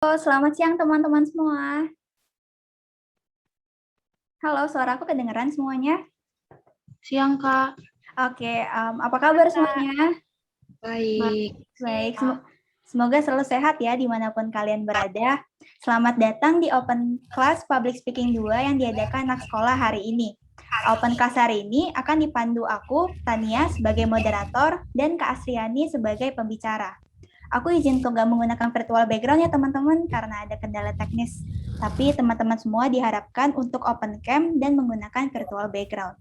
Halo, selamat siang teman-teman semua. Halo, suara aku kedengeran semuanya? Siang, Kak. Oke, apa kabar Kak. semuanya? Baik. Baik, semoga selalu sehat ya dimanapun kalian berada. Selamat datang di Open Class Public Speaking 2 yang diadakan anak sekolah hari ini. Open Class hari ini akan dipandu aku, Tania, sebagai moderator, dan Kak Asriani sebagai pembicara. Aku izin untuk gak menggunakan virtual background ya teman-teman karena ada kendala teknis. Tapi teman-teman semua diharapkan untuk open cam dan menggunakan virtual background.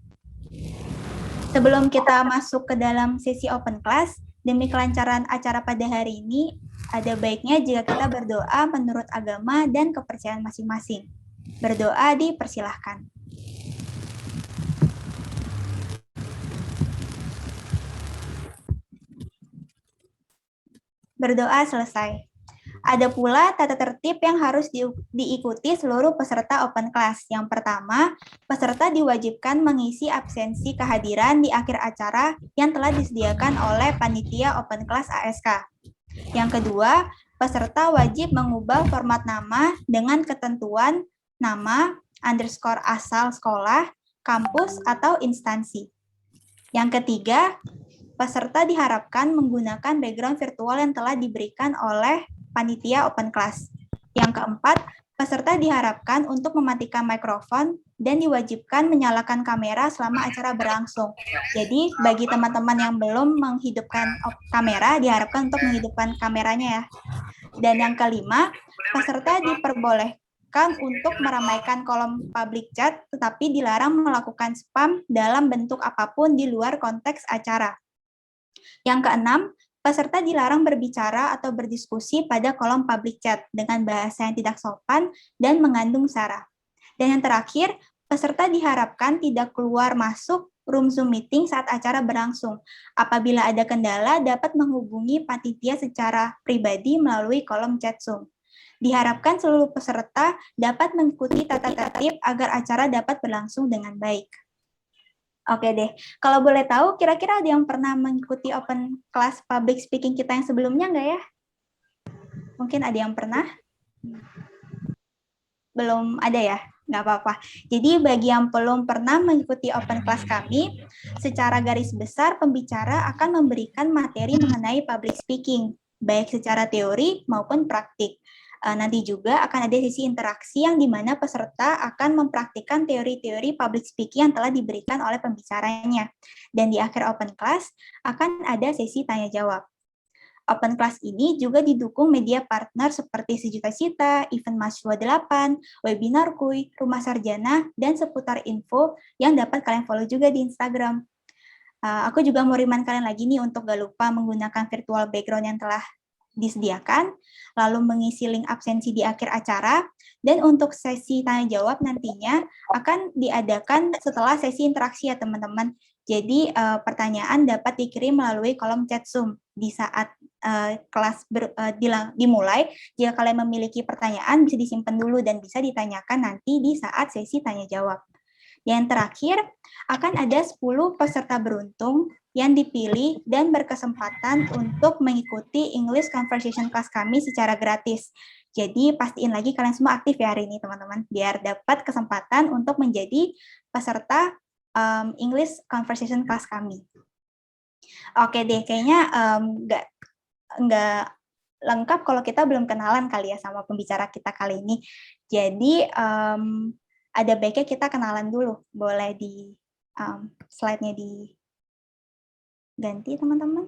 Sebelum kita masuk ke dalam sesi open class, demi kelancaran acara pada hari ini, ada baiknya jika kita berdoa menurut agama dan kepercayaan masing-masing. Berdoa dipersilahkan. Berdoa selesai. Ada pula tata tertib yang harus diikuti seluruh peserta open class. Yang pertama, peserta diwajibkan mengisi absensi kehadiran di akhir acara yang telah disediakan oleh panitia open class ASK. Yang kedua, peserta wajib mengubah format nama dengan ketentuan nama, underscore asal sekolah, kampus, atau instansi. Yang ketiga, peserta diharapkan menggunakan background virtual yang telah diberikan oleh panitia open class. Yang keempat, peserta diharapkan untuk mematikan mikrofon dan diwajibkan menyalakan kamera selama acara berlangsung. Jadi, bagi teman-teman yang belum menghidupkan kamera, diharapkan untuk menghidupkan kameranya ya. Dan yang kelima, peserta diperbolehkan untuk meramaikan kolom public chat, tetapi dilarang melakukan spam dalam bentuk apapun di luar konteks acara. Yang keenam, peserta dilarang berbicara atau berdiskusi pada kolom public chat dengan bahasa yang tidak sopan dan mengandung sara. Dan yang terakhir, peserta diharapkan tidak keluar masuk room Zoom meeting saat acara berlangsung. Apabila ada kendala, dapat menghubungi panitia secara pribadi melalui kolom chat Zoom. Diharapkan seluruh peserta dapat mengikuti tata tertib agar acara dapat berlangsung dengan baik. Oke deh, kalau boleh tahu kira-kira ada yang pernah mengikuti open class public speaking kita yang sebelumnya nggak ya? Mungkin ada yang pernah? Belum ada ya? Nggak apa-apa. Jadi bagi yang belum pernah mengikuti open class kami, secara garis besar pembicara akan memberikan materi mengenai public speaking, baik secara teori maupun praktik. Nanti juga akan ada sisi interaksi yang dimana peserta akan mempraktikkan teori-teori public speaking yang telah diberikan oleh pembicaranya. Dan di akhir open class akan ada sesi tanya-jawab. Open class ini juga didukung media partner seperti Sejuta Cita, Event Mahasiswa 8, Webinar Kuy, Rumah Sarjana, dan seputar info yang dapat kalian follow juga di Instagram. Aku juga mau remind kalian lagi nih untuk gak lupa menggunakan virtual background yang telah disediakan, lalu mengisi link absensi di akhir acara, dan untuk sesi tanya-jawab nantinya akan diadakan setelah sesi interaksi ya teman-teman. Jadi pertanyaan dapat dikirim melalui kolom chat Zoom di saat kelas dimulai. Jika kalian memiliki pertanyaan bisa disimpan dulu dan bisa ditanyakan nanti di saat sesi tanya-jawab. Yang terakhir, akan ada 10 peserta beruntung yang dipilih dan berkesempatan untuk mengikuti English Conversation Class kami secara gratis. Jadi pastiin lagi kalian semua aktif ya hari ini teman-teman, biar dapat kesempatan untuk menjadi peserta English Conversation Class kami. Oke deh, kayaknya nggak lengkap kalau kita belum kenalan kali ya sama pembicara kita kali ini. Jadi ada baiknya kita kenalan dulu. Boleh di slide-nya diganti teman-teman?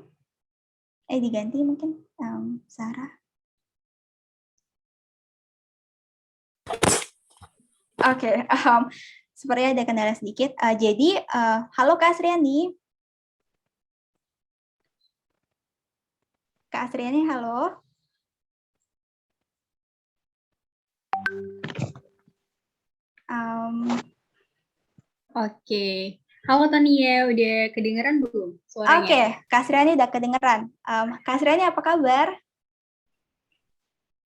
Diganti mungkin Sarah. Oke, sepertinya ada kendala sedikit. Jadi, halo Kak Asriani. Kak Asriani, halo. Oke. Halo Tania, udah kedengeran belum suaranya? Oke, Kak Asriani udah kedengeran. Kak Asriani apa kabar?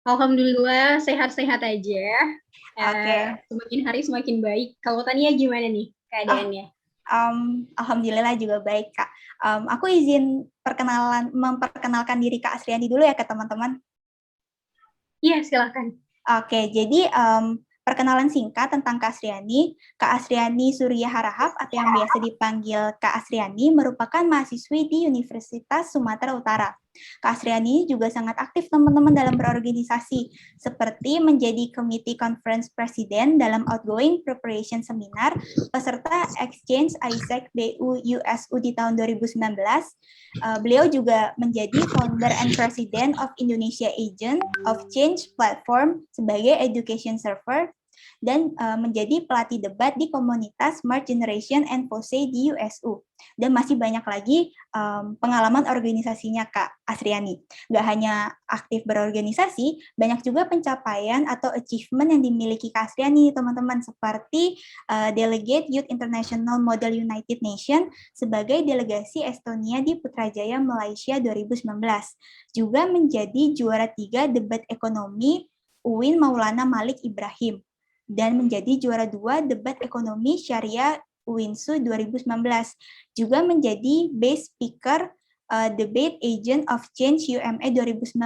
Alhamdulillah sehat-sehat aja. Oke. Semakin hari semakin baik. Kalau Tania gimana nih keadaannya? Alhamdulillah juga baik Kak. Aku izin memperkenalkan diri Kak Asriani dulu ya ke teman-teman. Iya, silakan. Oke, jadi perkenalan singkat tentang Kak Asriani. Kak Asriani Surya Harahap atau yang biasa dipanggil Kak Asriani merupakan mahasiswi di Universitas Sumatera Utara. Kak Asriani juga sangat aktif teman-teman dalam berorganisasi, seperti menjadi Committee Conference President dalam Outgoing Preparation Seminar, peserta Exchange ISEC BU USU di tahun 2019. Beliau juga menjadi Founder and President of Indonesia Agent of Change Platform sebagai Education Server, dan menjadi pelatih debat di komunitas Smart Generation and POSE di USU. Dan masih banyak lagi pengalaman organisasinya Kak Asriani. Gak hanya aktif berorganisasi, banyak juga pencapaian atau achievement yang dimiliki Kak Asriani, teman-teman, seperti Delegate Youth International Model United Nations sebagai delegasi Estonia di Putrajaya, Malaysia 2019. Juga menjadi juara 3 debat ekonomi UIN Maulana Malik Ibrahim, dan menjadi juara 2 debat ekonomi syariah UINSU 2019. Juga menjadi best speaker debate agent of change UME 2019.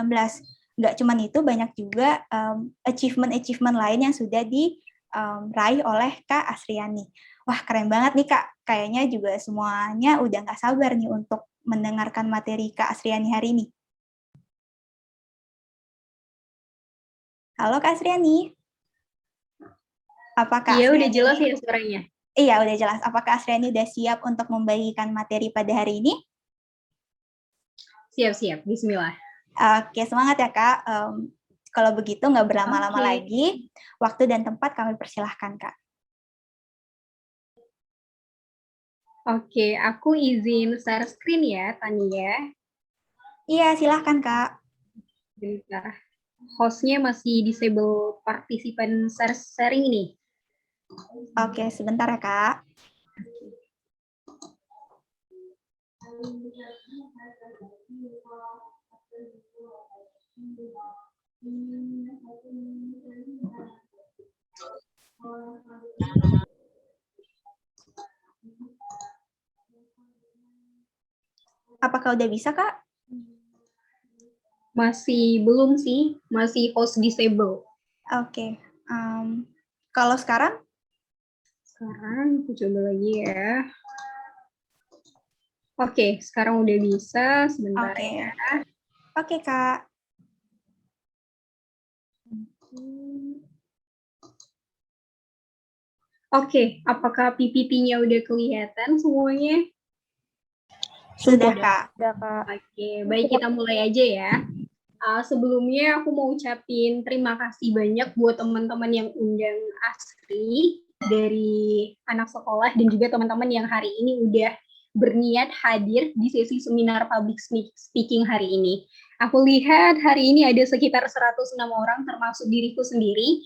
Nggak cuma itu, banyak juga achievement lain yang sudah diraih oleh Kak Asriani. Wah, keren banget nih Kak. Kayaknya juga semuanya udah nggak sabar nih untuk mendengarkan materi Kak Asriani hari ini. Halo Kak Asriani. Apakah Iya, udah Asriani jelas ya suaranya. Iya, udah jelas. Apakah Asriani udah siap untuk membagikan materi pada hari ini? Siap-siap, bismillah. Oke, semangat ya Kak. Kalau begitu nggak berlama-lama lagi, waktu dan tempat kami persilahkan Kak. Oke, aku izin share screen ya, Tania. Iya, silahkan Kak. Bentar. Hostnya masih disable participant sharing nih. Oke, sebentar ya Kak. Apakah udah bisa Kak? Masih belum sih, masih host disable. Oke. Kalau sekarang? Sekarang aku coba lagi ya. Oke, sekarang udah bisa. Sebentar ya. Oke Kak. Oke, apakah PPT-nya udah kelihatan semuanya? Sudah Kak. Oke, baik, kita mulai aja ya. Sebelumnya aku mau ucapin terima kasih banyak buat teman-teman yang undang Asri dari anak sekolah dan juga teman-teman yang hari ini udah berniat hadir di sesi seminar public speaking hari ini. Aku lihat hari ini ada sekitar 106 orang termasuk diriku sendiri.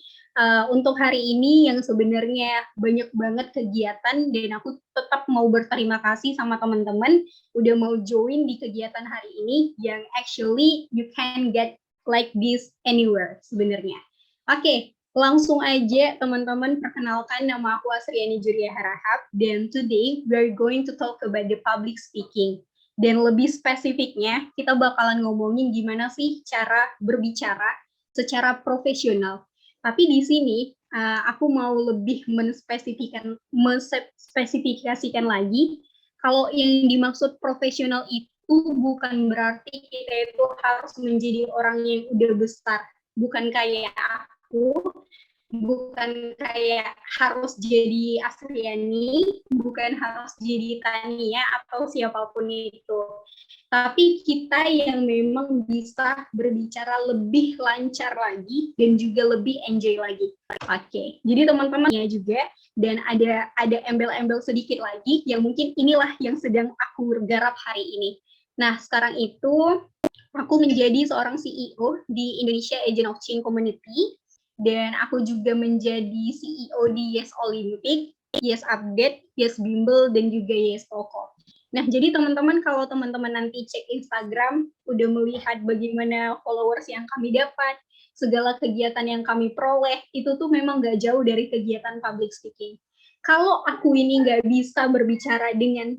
Untuk hari ini yang sebenarnya banyak banget kegiatan dan aku tetap mau berterima kasih sama teman-teman udah mau join di kegiatan hari ini yang actually you can get like this anywhere sebenarnya. Oke, langsung aja teman-teman, perkenalkan, nama aku Asriani Juria Harahap dan today we're going to talk about the public speaking. Dan lebih spesifiknya, kita bakalan ngomongin gimana sih cara berbicara secara profesional. Tapi di sini aku mau lebih menspesifikasikan lagi kalau yang dimaksud profesional itu bukan berarti kita itu harus menjadi orang yang udah besar. Bukan kayak aku, bukan kayak harus jadi Asriani, bukan harus jadi Tania atau siapapun itu. Tapi kita yang memang bisa berbicara lebih lancar lagi dan juga lebih enjoy lagi. Oke, jadi teman-teman ya juga, dan ada embel-embel sedikit lagi yang mungkin inilah yang sedang aku garap hari ini. Nah, sekarang itu aku menjadi seorang CEO di Indonesia Agent of Change Community, dan aku juga menjadi CEO di Yes Olympic, Yes Update, Yes Bimbel, dan juga Yes Toko. Nah, jadi teman-teman kalau teman-teman nanti cek Instagram, udah melihat bagaimana followers yang kami dapat, segala kegiatan yang kami peroleh, itu tuh memang gak jauh dari kegiatan public speaking. Kalau aku ini nggak bisa berbicara dengan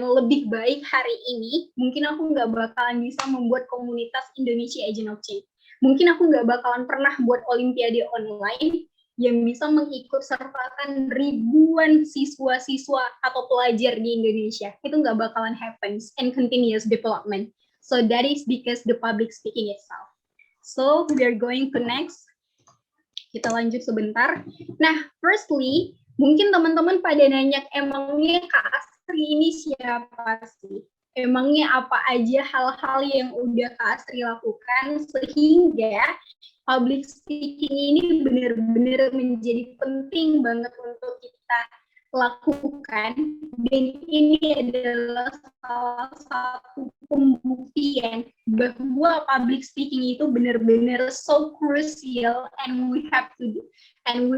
lebih baik hari ini, mungkin aku nggak bakalan bisa membuat komunitas Indonesia Agent of Change. Mungkin aku nggak bakalan pernah buat olimpiade online yang bisa mengikut sertakan ribuan siswa-siswa atau pelajar di Indonesia. Itu nggak bakalan happens and continuous development. So that is because the public speaking itself. So we are going to next. Kita lanjut sebentar. Nah, firstly, mungkin teman-teman pada nanya, emangnya Kak Astri ini siapa sih? Emangnya apa aja hal-hal yang udah Kak Astri lakukan sehingga public speaking ini benar-benar menjadi penting banget untuk kita lakukan, dan ini adalah salah satu pembuktian bahwa public speaking itu benar-benar so crucial and we have to do and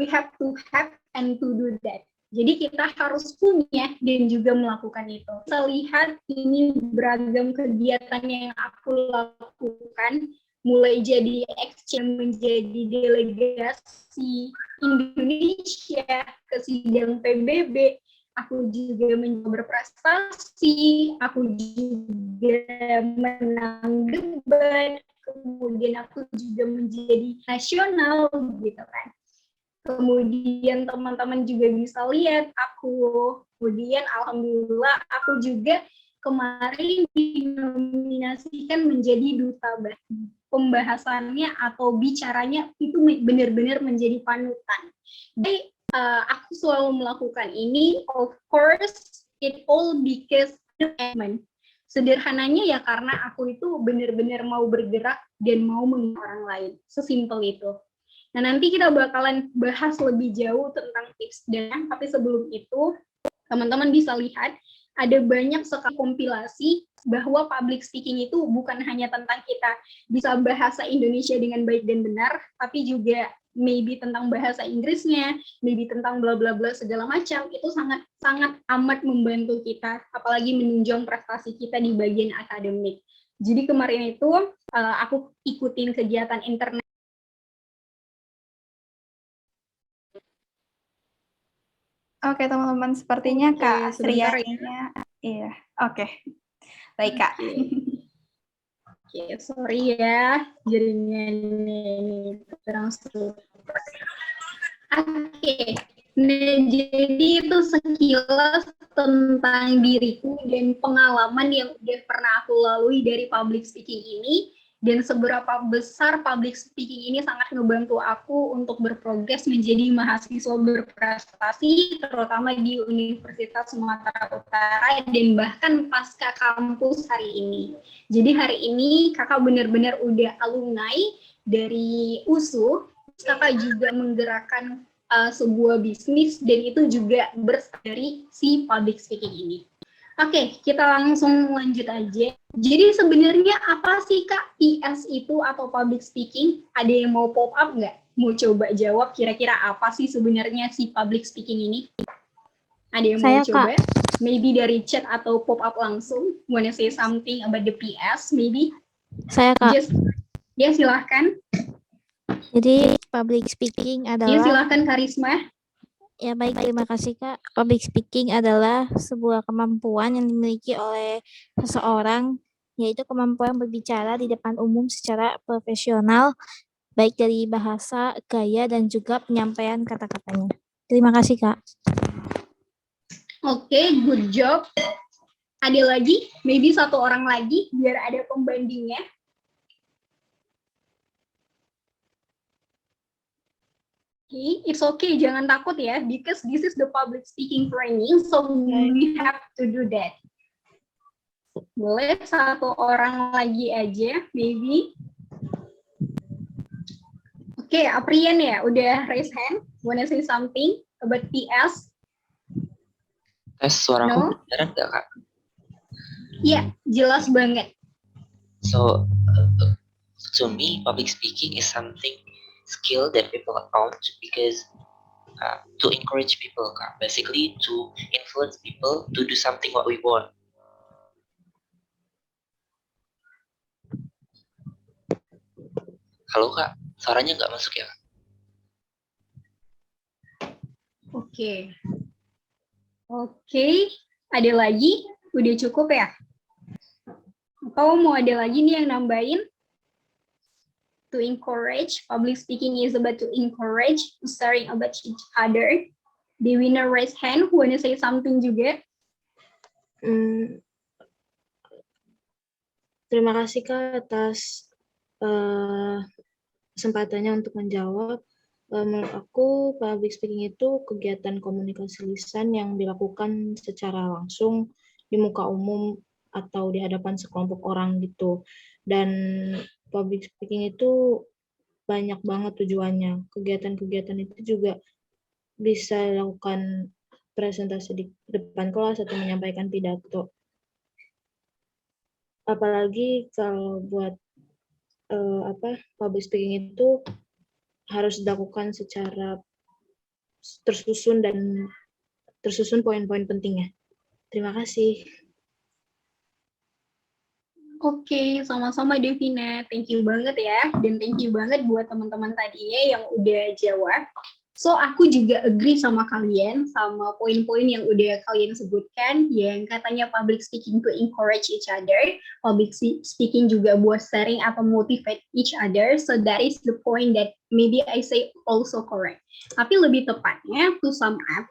to do that. Jadi kita harus punya dan juga melakukan itu. Kita lihat ini beragam kegiatan yang aku lakukan, mulai jadi exchange menjadi delegasi Indonesia ke sidang PBB, aku juga mencoba berprestasi, aku juga menang debat, kemudian aku juga menjadi nasional gitu kan. Kemudian teman-teman juga bisa lihat aku, kemudian alhamdulillah aku juga kemarin dinominasikan menjadi duta bahasa. Pembahasannya atau bicaranya itu benar-benar menjadi panutan. Jadi aku selalu melakukan ini, of course it all because sederhananya ya karena aku itu benar-benar mau bergerak dan mau mengenal orang lain, sesimpel itu. Nah, nanti kita bakalan bahas lebih jauh tentang tips dan, tapi sebelum itu, teman-teman bisa lihat, ada banyak sekali kompilasi bahwa public speaking itu bukan hanya tentang kita bisa bahasa Indonesia dengan baik dan benar, tapi juga maybe tentang bahasa Inggrisnya, maybe tentang bla bla bla segala macam, itu sangat amat membantu kita, apalagi menunjang prestasi kita di bagian akademik. Jadi kemarin itu aku ikutin kegiatan internet. Oke, teman-teman, sepertinya Kak Srianinya, iya, oke. Baik, Kak. Oke, sorry ya, jaringan kurang struktur. Oke, nah jadi itu sekilas tentang diriku dan pengalaman yang udah pernah aku lalui dari public speaking ini, dan seberapa besar public speaking ini sangat ngebantu aku untuk berprogres menjadi mahasiswa berprestasi, terutama di Universitas Sumatera Utara dan bahkan pasca kampus hari ini. Jadi hari ini kakak benar-benar udah alumni dari USU, kakak juga menggerakkan sebuah bisnis dan itu juga bersumber dari si public speaking ini. Oke, kita langsung lanjut aja. Jadi sebenarnya apa sih Kak PS itu atau public speaking? Ada yang mau pop up nggak? Mau coba jawab kira-kira apa sih sebenarnya si public speaking ini? Ada yang mau coba? Kak. Maybe dari chat atau pop up langsung. Wanna say something about the PS maybe? Saya Kak. Ya silahkan. Jadi public speaking adalah. Ya silahkan Karisma. Ya baik, terima kasih Kak. Public speaking adalah sebuah kemampuan yang dimiliki oleh seseorang, yaitu kemampuan berbicara di depan umum secara profesional, baik dari bahasa, gaya, dan juga penyampaian kata-katanya. Terima kasih Kak. Oke, good job. Ada lagi? Maybe satu orang lagi, biar ada pembandingnya. It's okay, jangan takut ya, because this is the public speaking training, so we have to do that. Boleh satu orang lagi aja, maybe. Oke, Aprian ya, udah raise hand. Wanna say something about PS? Tes suara aku beneran nggak Kak? Iya, jelas banget. So, to me, public speaking is something skill that people own because to encourage people, basically to influence people to do something what we want. Halo Kak, suaranya nggak masuk ya Kak? Oke, ada lagi? Udah cukup ya? Atau mau ada lagi nih yang nambahin? to encourage. Public speaking is about to encourage, sharing about each other. The winner raise hand. Who wanna say something juga? Terima kasih Kak atas kesempatannya untuk menjawab. Menurut aku, public speaking itu kegiatan komunikasi lisan yang dilakukan secara langsung di muka umum atau di hadapan sekelompok orang gitu. Dan public speaking itu banyak banget tujuannya. Kegiatan-kegiatan itu juga bisa dilakukan presentasi di depan kelas atau menyampaikan pidato. Apalagi kalau buat public speaking itu harus dilakukan secara tersusun poin-poin pentingnya. Terima kasih. Oke, sama-sama Devina. Thank you banget ya. Dan thank you banget buat teman-teman tadi ya yang udah jawab. So, aku juga agree sama kalian, sama poin-poin yang udah kalian sebutkan, yang katanya public speaking to encourage each other, public speaking juga buat sharing atau motivate each other, so that is the point that maybe I say also correct. Tapi lebih tepatnya, to sum up,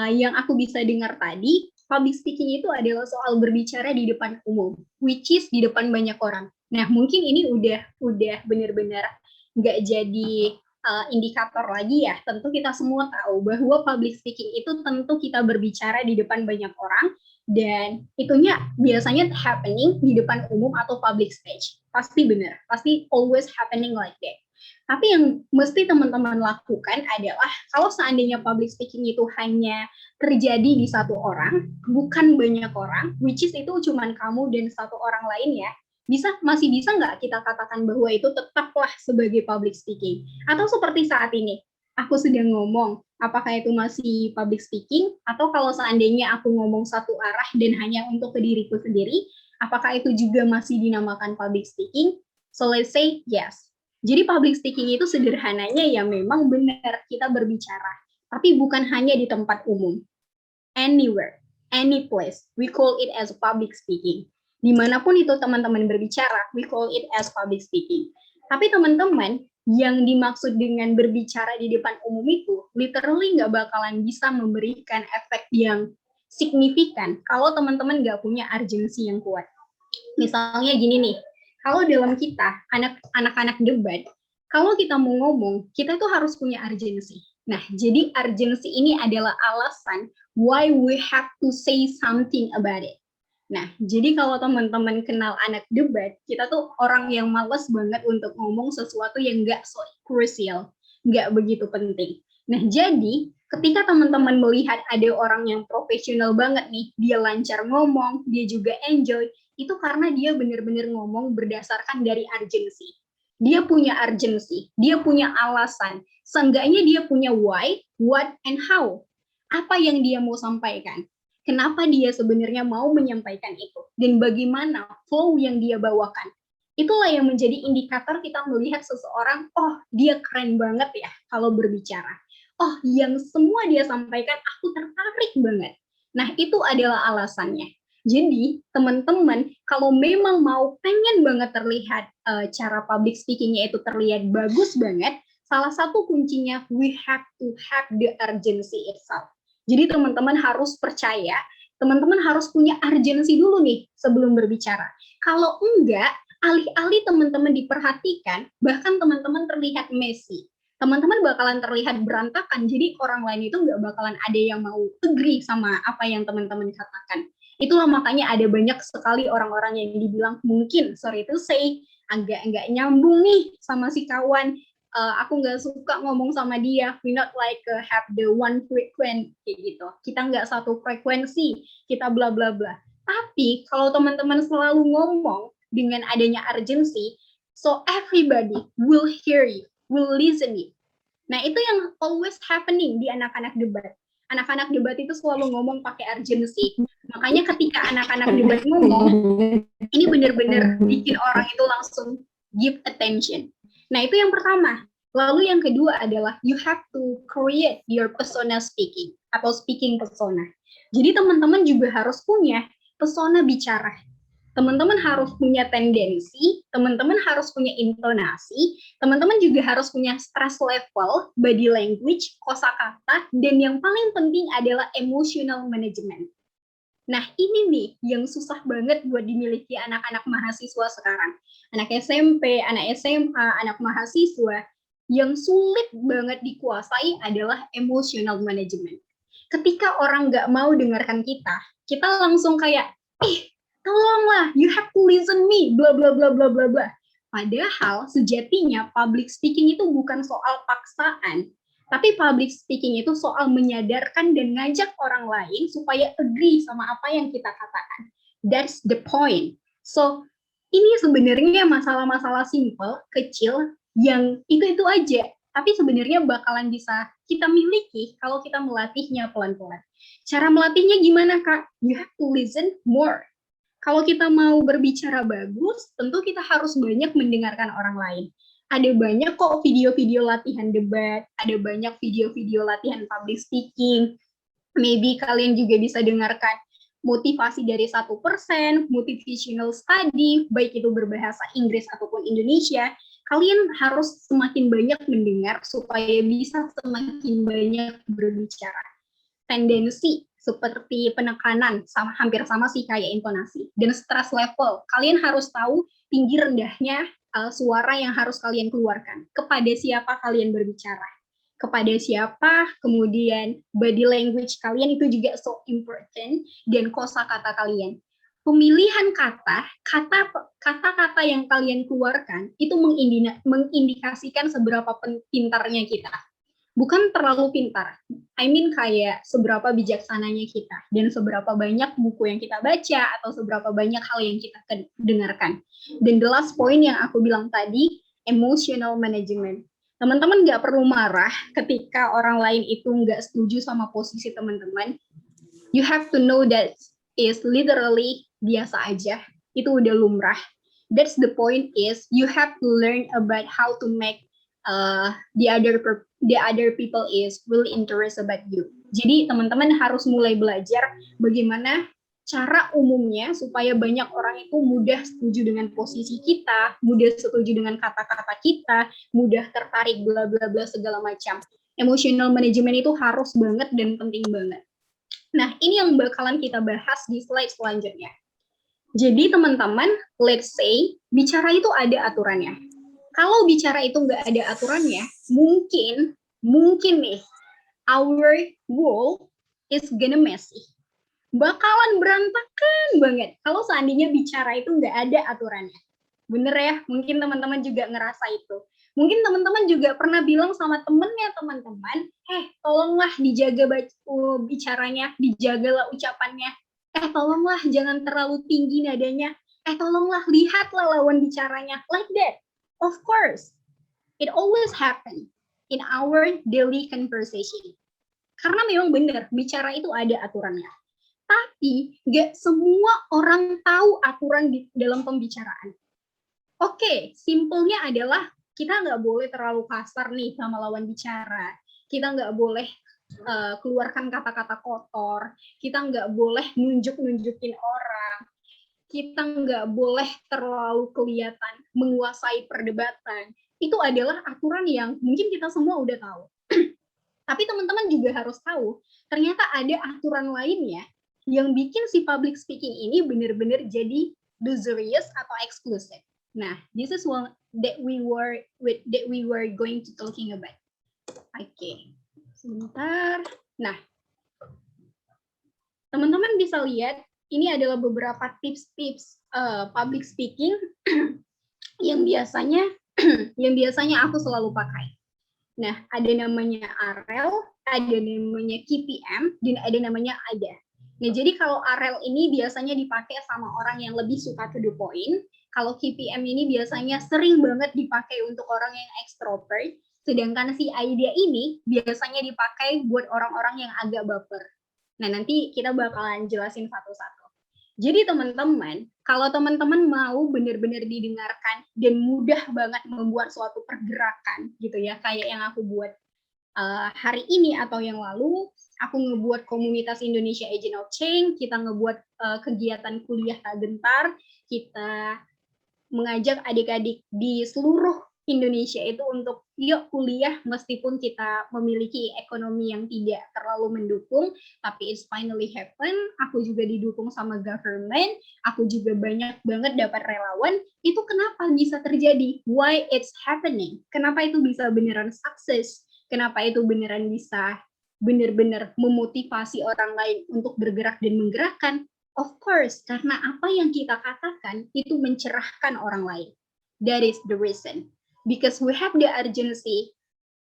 yang aku bisa dengar tadi, public speaking itu adalah soal berbicara di depan umum, which is di depan banyak orang. Nah, mungkin ini udah benar-benar nggak jadi indikator lagi ya. Tentu kita semua tahu bahwa public speaking itu tentu kita berbicara di depan banyak orang, dan itunya biasanya happening di depan umum atau public stage. Pasti benar, pasti always happening like that. Tapi yang mesti teman-teman lakukan adalah kalau seandainya public speaking itu hanya terjadi di satu orang, bukan banyak orang, which is itu cuma kamu dan satu orang lain ya, masih bisa nggak kita katakan bahwa itu tetaplah sebagai public speaking? Atau seperti saat ini, aku sedang ngomong, apakah itu masih public speaking? Atau kalau seandainya aku ngomong satu arah dan hanya untuk ke diriku sendiri, apakah itu juga masih dinamakan public speaking? So let's say yes. Jadi public speaking itu sederhananya ya memang benar kita berbicara, tapi bukan hanya di tempat umum. Anywhere, any place, we call it as public speaking. Dimanapun itu teman-teman berbicara, we call it as public speaking. Tapi teman-teman, yang dimaksud dengan berbicara di depan umum itu, literally nggak bakalan bisa memberikan efek yang signifikan kalau teman-teman nggak punya urgensi yang kuat. Misalnya gini nih, kalau dalam kita, anak-anak debat, kalau kita mau ngomong, kita tuh harus punya urgensi. Nah, jadi urgensi ini adalah alasan why we have to say something about it. Nah, jadi kalau teman-teman kenal anak debat, kita tuh orang yang malas banget untuk ngomong sesuatu yang nggak so krusial, nggak begitu penting. Nah, jadi ketika teman-teman melihat ada orang yang profesional banget nih, dia lancar ngomong, dia juga enjoy, itu karena dia benar-benar ngomong berdasarkan dari urgensi. Dia punya urgensi, dia punya alasan, seenggaknya dia punya why, what, and how. Apa yang dia mau sampaikan? Kenapa dia sebenarnya mau menyampaikan itu? Dan bagaimana flow yang dia bawakan? Itulah yang menjadi indikator kita melihat seseorang, oh dia keren banget ya kalau berbicara. Oh yang semua dia sampaikan aku tertarik banget. Nah itu adalah alasannya. Jadi teman-teman kalau memang mau pengen banget terlihat cara public speakingnya itu terlihat bagus banget, salah satu kuncinya we have to have the urgency itself. Jadi teman-teman harus percaya, teman-teman harus punya urgensi dulu nih sebelum berbicara. Kalau enggak, alih-alih teman-teman diperhatikan, bahkan teman-teman terlihat messy. Teman-teman bakalan terlihat berantakan, jadi orang lain itu nggak bakalan ada yang mau agree sama apa yang teman-teman katakan. Itulah makanya ada banyak sekali orang-orang yang dibilang mungkin, sorry to say, agak nggak nyambung nih sama si kawan. Aku nggak suka ngomong sama dia, we not like have the one frequency kayak gitu. Kita nggak satu frekuensi, kita bla bla bla. Tapi kalau teman-teman selalu ngomong dengan adanya urgency, so everybody will hear you, will listen you. Nah itu yang always happening di anak-anak debat. Anak-anak debat itu selalu ngomong pakai urgency. Makanya ketika anak-anak debat ngomong, ini benar-benar bikin orang itu langsung give attention. Nah, itu yang pertama. Lalu yang kedua adalah you have to create your persona speaking atau speaking persona. Jadi teman-teman juga harus punya persona bicara. teman-teman harus punya tendensi, teman-teman harus punya intonasi, teman-teman juga harus punya stress level, body language, kosakata, dan yang paling penting adalah emotional management. Nah, ini nih yang susah banget buat dimiliki anak-anak mahasiswa sekarang. Anak SMP, anak SMA, anak mahasiswa, yang sulit banget dikuasai adalah emotional management. Ketika orang nggak mau dengarkan kita langsung kayak, tolonglah, you have to listen me, bla bla bla bla bla bla. Padahal sejatinya public speaking itu bukan soal paksaan, tapi public speaking itu soal menyadarkan dan ngajak orang lain supaya agree sama apa yang kita katakan. That's the point. So, ini sebenarnya masalah-masalah simple, kecil, yang itu-itu aja. Tapi sebenarnya bakalan bisa kita miliki kalau kita melatihnya pelan-pelan. Cara melatihnya gimana, Kak? You have to listen more. Kalau kita mau berbicara bagus, tentu kita harus banyak mendengarkan orang lain. Ada banyak kok video-video latihan debat, ada banyak video-video latihan public speaking. Maybe kalian juga bisa dengarkan motivasi dari 1%, motivational study, baik itu berbahasa Inggris ataupun Indonesia. Kalian harus semakin banyak mendengar supaya bisa semakin banyak berbicara. Tendensi seperti penekanan, hampir sama sih kayak intonasi. Dan stress level, kalian harus tahu tinggi rendahnya suara yang harus kalian keluarkan, kepada siapa kalian berbicara, kepada siapa, kemudian body language kalian itu juga so important, dan kosakata kalian. Pemilihan kata-kata yang kalian keluarkan itu mengindikasikan seberapa pintarnya kita. Bukan terlalu pintar, I mean kayak seberapa bijaksananya kita, dan seberapa banyak buku yang kita baca, atau seberapa banyak hal yang kita dengarkan. Dan the last point yang aku bilang tadi, emotional management. Teman-teman nggak perlu marah ketika orang lain itu nggak setuju sama posisi teman-teman. You have to know that is literally biasa aja, itu udah lumrah. That's the point is, you have to learn about how to make the other people is really interested about you. Jadi teman-teman harus mulai belajar bagaimana cara umumnya supaya banyak orang itu mudah setuju dengan posisi kita, mudah setuju dengan kata-kata kita, mudah tertarik bla bla bla segala macam. Emotional management itu harus banget dan penting banget. Nah, ini yang bakalan kita bahas di slide selanjutnya. Jadi teman-teman, let's say bicara itu ada aturannya. Kalau bicara itu nggak ada aturannya, mungkin nih, our world is gonna messy. Bakalan berantakan banget kalau seandainya bicara itu nggak ada aturannya. Bener ya? Mungkin teman-teman juga ngerasa itu. Mungkin teman-teman juga pernah bilang sama temennya teman-teman, tolonglah dijaga bicaranya, dijagalah ucapannya. Tolonglah jangan terlalu tinggi nadanya. Tolonglah lihatlah lawan bicaranya. Like that. Of course, it always happen in our daily conversation. Karena memang benar, bicara itu ada aturannya. Tapi nggak semua orang tahu aturan di dalam pembicaraan. Oke, simpelnya adalah kita nggak boleh terlalu kasar nih sama lawan bicara. Kita nggak boleh keluarkan kata-kata kotor. Kita nggak boleh nunjukin orang. Kita nggak boleh terlalu kelihatan menguasai perdebatan. Itu adalah aturan yang mungkin kita semua udah tahu. Tapi teman-teman juga harus tahu, ternyata ada aturan lainnya yang bikin si public speaking ini benar-benar jadi luxurious atau exclusive. Nah, this is one that we were going to talking about. Oke, sebentar. Nah, teman-teman bisa lihat ini adalah beberapa tips-tips public speaking yang biasanya aku selalu pakai. Nah, ada namanya AREL, ada namanya KPM, dan ada namanya ADA. Nah, jadi kalau AREL ini biasanya dipakai sama orang yang lebih suka to the point. Kalau KPM ini biasanya sering banget dipakai untuk orang yang extrovert. Sedangkan si AIDA ini biasanya dipakai buat orang-orang yang agak baper. Nah, nanti kita bakalan jelasin satu-satu. Jadi teman-teman, kalau teman-teman mau benar-benar didengarkan dan mudah banget membuat suatu pergerakan gitu ya, kayak yang aku buat hari ini atau yang lalu, aku ngebuat komunitas Indonesia Agent of Change, kita ngebuat kegiatan kuliah tak gentar, kita mengajak adik-adik di seluruh Indonesia itu untuk yuk kuliah meskipun kita memiliki ekonomi yang tidak terlalu mendukung, tapi it's finally happen. Aku juga didukung sama government, aku juga banyak banget dapat relawan. Itu kenapa bisa terjadi? Why it's happening? Kenapa itu bisa beneran sukses? Kenapa itu beneran bisa benar-benar memotivasi orang lain untuk bergerak dan menggerakkan? Of course, karena apa yang kita katakan itu mencerahkan orang lain. That is the reason. Because we have the urgency.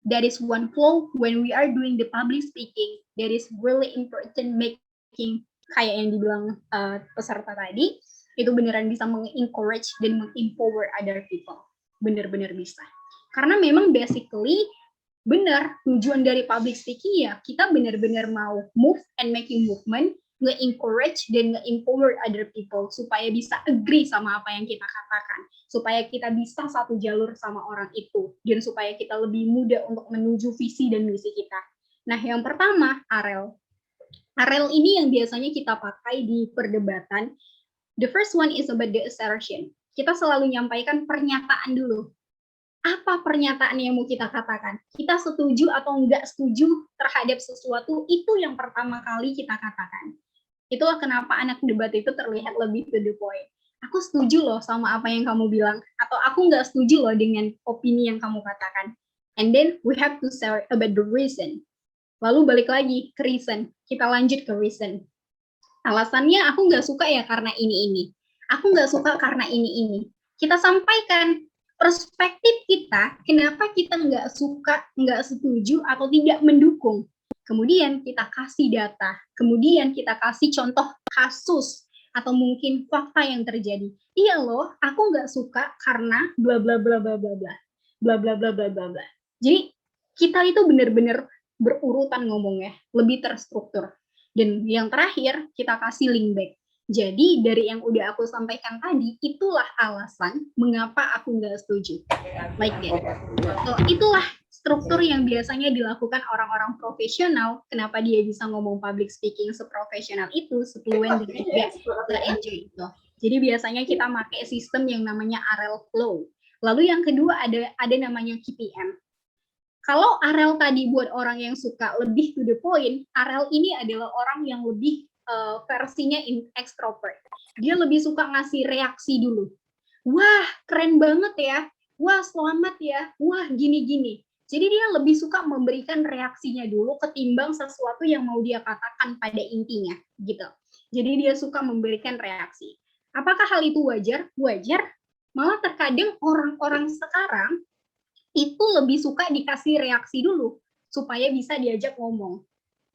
That is one flow when we are doing the public speaking. That is really important making, kayak yang dibilang peserta tadi, itu beneran bisa mengencourage dan mengempower other people. Bener-bener bisa. Karena memang basically, benar, tujuan dari public speaking ya, kita benar-benar mau move and making movement, nge-encourage dan nge-empower other people supaya bisa agree sama apa yang kita katakan, supaya kita bisa satu jalur sama orang itu, dan supaya kita lebih mudah untuk menuju visi dan misi kita. Nah, yang pertama, AREL. AREL ini yang biasanya kita pakai di perdebatan. The first one is about the assertion. Kita selalu nyampaikan pernyataan dulu. Apa pernyataan yang mau kita katakan? Kita setuju atau enggak setuju terhadap sesuatu, itu yang pertama kali kita katakan. Itulah kenapa anak debat itu terlihat lebih to the point. Aku setuju loh sama apa yang kamu bilang, atau aku nggak setuju loh dengan opini yang kamu katakan. And then we have to say about the reason. Lalu balik lagi ke reason. Kita lanjut ke reason. Alasannya aku nggak suka ya karena ini. Aku nggak suka karena ini. Kita sampaikan perspektif kita, kenapa kita nggak suka, nggak setuju, atau tidak mendukung. Kemudian kita kasih data, kemudian kita kasih contoh kasus, atau mungkin fakta yang terjadi. Iya loh, aku nggak suka karena bla bla bla bla bla bla, bla bla bla bla bla bla. Jadi kita itu benar-benar berurutan ngomongnya, lebih terstruktur. Dan yang terakhir, kita kasih link back. Jadi dari yang udah aku sampaikan tadi, itulah alasan mengapa aku nggak setuju. Like that. So, itulah struktur yang biasanya dilakukan orang-orang profesional. Kenapa dia bisa ngomong public speaking seprofesional itu, sefluent dan juga se-enjoy itu. Jadi biasanya kita pakai sistem yang namanya AREL flow. Lalu yang kedua ada namanya KPM. Kalau AREL tadi buat orang yang suka lebih to the point, AREL ini adalah orang yang lebih versinya extrovert. Dia lebih suka ngasih reaksi dulu. Wah, keren banget ya. Wah, selamat ya. Wah, gini-gini. Jadi dia lebih suka memberikan reaksinya dulu ketimbang sesuatu yang mau dia katakan pada intinya, gitu. Jadi dia suka memberikan reaksi. Apakah hal itu wajar? Wajar. Malah terkadang orang-orang sekarang itu lebih suka dikasih reaksi dulu supaya bisa diajak ngomong.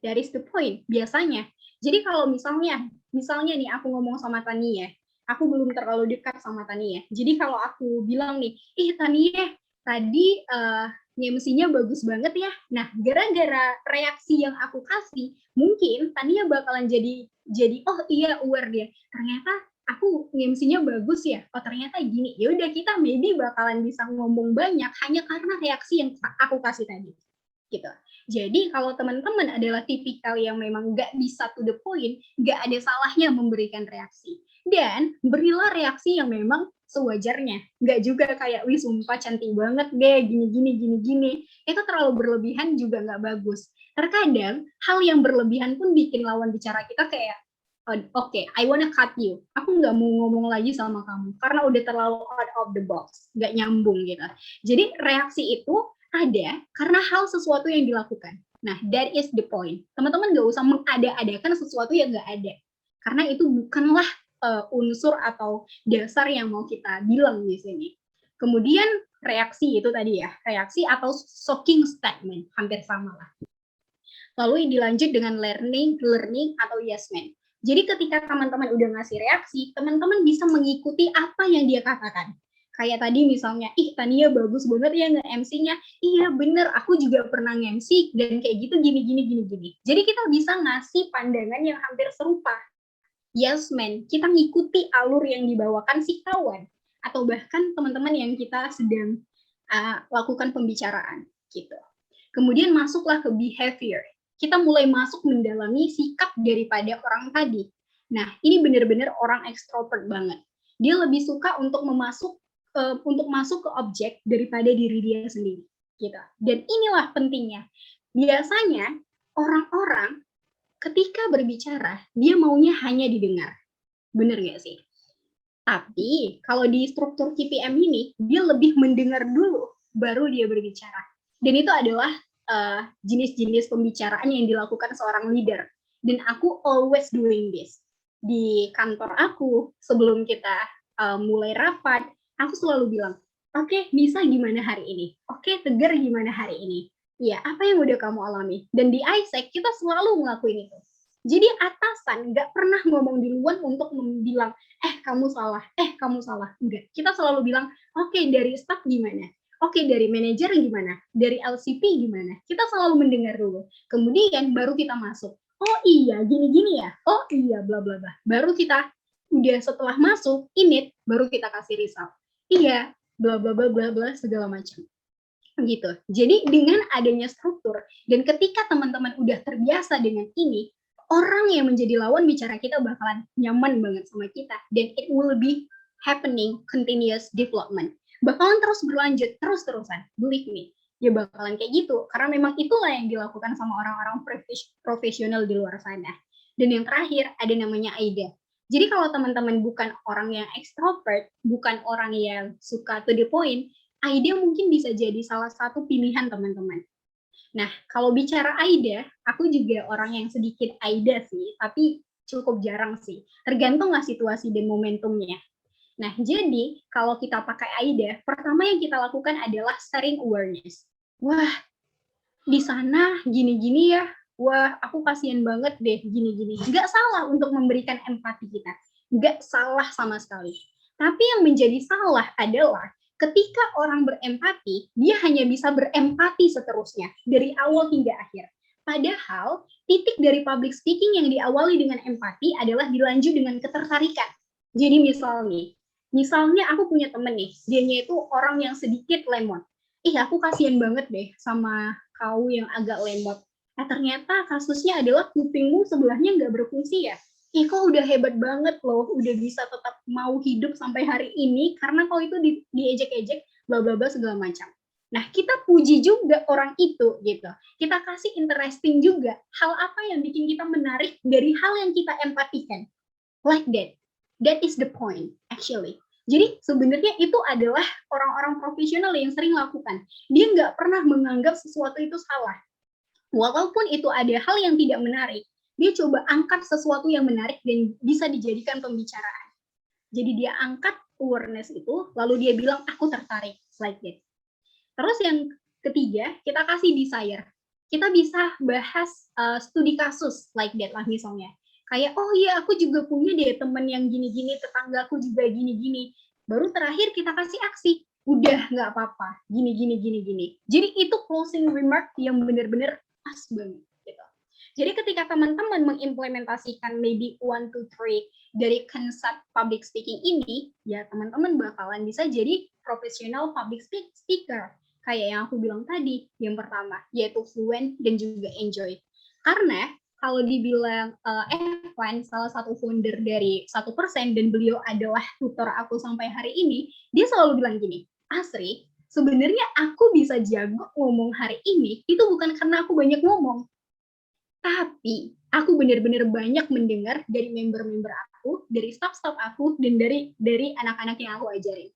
That is the point, biasanya. Jadi kalau misalnya nih aku ngomong sama Tania, aku belum terlalu dekat sama Tania. Jadi kalau aku bilang nih, Tania, tadi MC-nya bagus banget ya. Nah, gara-gara reaksi yang aku kasih, mungkin Tania bakalan jadi oh iya aware dia. Ternyata aku MC-nya bagus ya. Oh ternyata gini. Ya udah kita maybe bakalan bisa ngomong banyak hanya karena reaksi yang aku kasih tadi. Gitu. Jadi kalau teman-teman adalah tipikal yang memang nggak bisa to the point, nggak ada salahnya memberikan reaksi. Dan berilah reaksi yang memang sewajarnya. Nggak juga kayak, wih sumpah cantik banget deh, gini. Itu terlalu berlebihan juga nggak bagus. Terkadang hal yang berlebihan pun bikin lawan bicara kita kayak, oke, I wanna cut you. Aku nggak mau ngomong lagi sama kamu, karena udah terlalu out of the box, nggak nyambung gitu. Jadi reaksi itu ada karena hal sesuatu yang dilakukan. Nah, that is the point. Teman-teman nggak usah mengada-adakan sesuatu yang nggak ada. Karena itu bukanlah unsur atau dasar yang mau kita bilang di sini. Kemudian reaksi itu tadi ya, reaksi atau shocking statement, hampir sama lah. Lalu dilanjut dengan learning atau yes man. Jadi ketika teman-teman udah ngasih reaksi, teman-teman bisa mengikuti apa yang dia katakan. Kayak tadi misalnya, Tania bagus banget ya nge-MC-nya. Iya bener, aku juga pernah nge-MC dan kayak gitu gini. Jadi kita bisa ngasih pandangan yang hampir serupa. Yes man, kita ngikuti alur yang dibawakan si kawan. Atau bahkan teman-teman yang kita sedang lakukan pembicaraan. Gitu. Kemudian masuklah ke behavior. Kita mulai masuk mendalami sikap daripada orang tadi. Nah, ini benar-benar orang ekstrovert banget. Dia lebih suka untuk masuk ke objek daripada diri dia sendiri. Gitu. Dan inilah pentingnya. Biasanya orang-orang ketika berbicara, dia maunya hanya didengar. Bener nggak sih? Tapi kalau di struktur KPM ini, dia lebih mendengar dulu, baru dia berbicara. Dan itu adalah jenis-jenis pembicaraan yang dilakukan seorang leader. Dan aku always doing this. Di kantor aku, sebelum kita mulai rapat, aku selalu bilang, oke, Nisa gimana hari ini? Oke, Tegar gimana hari ini? Ya, apa yang udah kamu alami? Dan di ISEC, kita selalu ngelakuin itu. Jadi atasan nggak pernah ngomong duluan untuk bilang, kamu salah, kamu salah. Enggak, kita selalu bilang, oke, dari staff gimana? Oke, dari manajer gimana? Dari LCP gimana? Kita selalu mendengar dulu. Kemudian baru kita masuk. Oh iya, gini-gini ya. Oh iya, bla bla bla. Baru kita udah setelah masuk init, baru kita kasih result. Iya, bla bla bla bla bla segala macam. Gitu. Jadi dengan adanya struktur dan ketika teman-teman udah terbiasa dengan ini, orang yang menjadi lawan bicara kita bakalan nyaman banget sama kita dan it will be happening continuous development. Bakalan terus berlanjut, terus-terusan, believe me. Ya bakalan kayak gitu, karena memang itulah yang dilakukan sama orang-orang profesional di luar sana. Dan yang terakhir, ada namanya AIDA. Jadi kalau teman-teman bukan orang yang extrovert, bukan orang yang suka to the point, AIDA mungkin bisa jadi salah satu pilihan teman-teman. Nah, kalau bicara AIDA, aku juga orang yang sedikit AIDA sih, tapi cukup jarang sih. Tergantung lah situasi dan momentumnya. Nah, jadi kalau kita pakai AIDA, pertama yang kita lakukan adalah sharing awareness. Wah, di sana gini-gini ya. Wah, aku kasihan banget deh gini-gini. Nggak salah untuk memberikan empati kita. Nggak salah sama sekali. Tapi yang menjadi salah adalah ketika orang berempati, dia hanya bisa berempati seterusnya, dari awal hingga akhir. Padahal, titik dari public speaking yang diawali dengan empati adalah dilanjut dengan ketertarikan. Jadi misalnya aku punya temen nih, dianya itu orang yang sedikit lemot. Aku kasihan banget deh sama kau yang agak lemot. Ternyata kasusnya adalah kupingmu sebelahnya nggak berfungsi ya. Kau udah hebat banget loh, udah bisa tetap mau hidup sampai hari ini karena kau itu diejek-ejek, bla bla bla segala macam. Nah, kita puji juga orang itu gitu. Kita kasih interesting juga hal apa yang bikin kita menarik dari hal yang kita empatikan. Like that. That is the point actually. Jadi sebenarnya itu adalah orang-orang profesional yang sering lakukan. Dia nggak pernah menganggap sesuatu itu salah. Walaupun itu ada hal yang tidak menarik, dia coba angkat sesuatu yang menarik dan bisa dijadikan pembicaraan. Jadi dia angkat awareness itu, lalu dia bilang, aku tertarik, like that. Terus yang ketiga, kita kasih desire. Kita bisa bahas studi kasus, like that lah misalnya. Kayak, oh iya aku juga punya deh temen yang gini-gini, tetanggaku juga gini-gini. Baru terakhir kita kasih aksi. Udah nggak apa-apa, gini-gini. Jadi itu closing remark yang benar-benar pas banget. Gitu. Jadi ketika teman-teman mengimplementasikan maybe 1, 2, 3 dari konsep public speaking ini, ya teman-teman bakalan bisa jadi profesional public speaker. Kayak yang aku bilang tadi, yang pertama, yaitu fluent dan juga enjoy. Karena kalau dibilang Evan, salah satu founder dari 1%, dan beliau adalah tutor aku sampai hari ini, dia selalu bilang gini, Asri, sebenarnya aku bisa jago ngomong hari ini, itu bukan karena aku banyak ngomong, tapi aku benar-benar banyak mendengar dari member-member aku, dari staff-staff aku, dan dari anak-anak yang aku ajarin.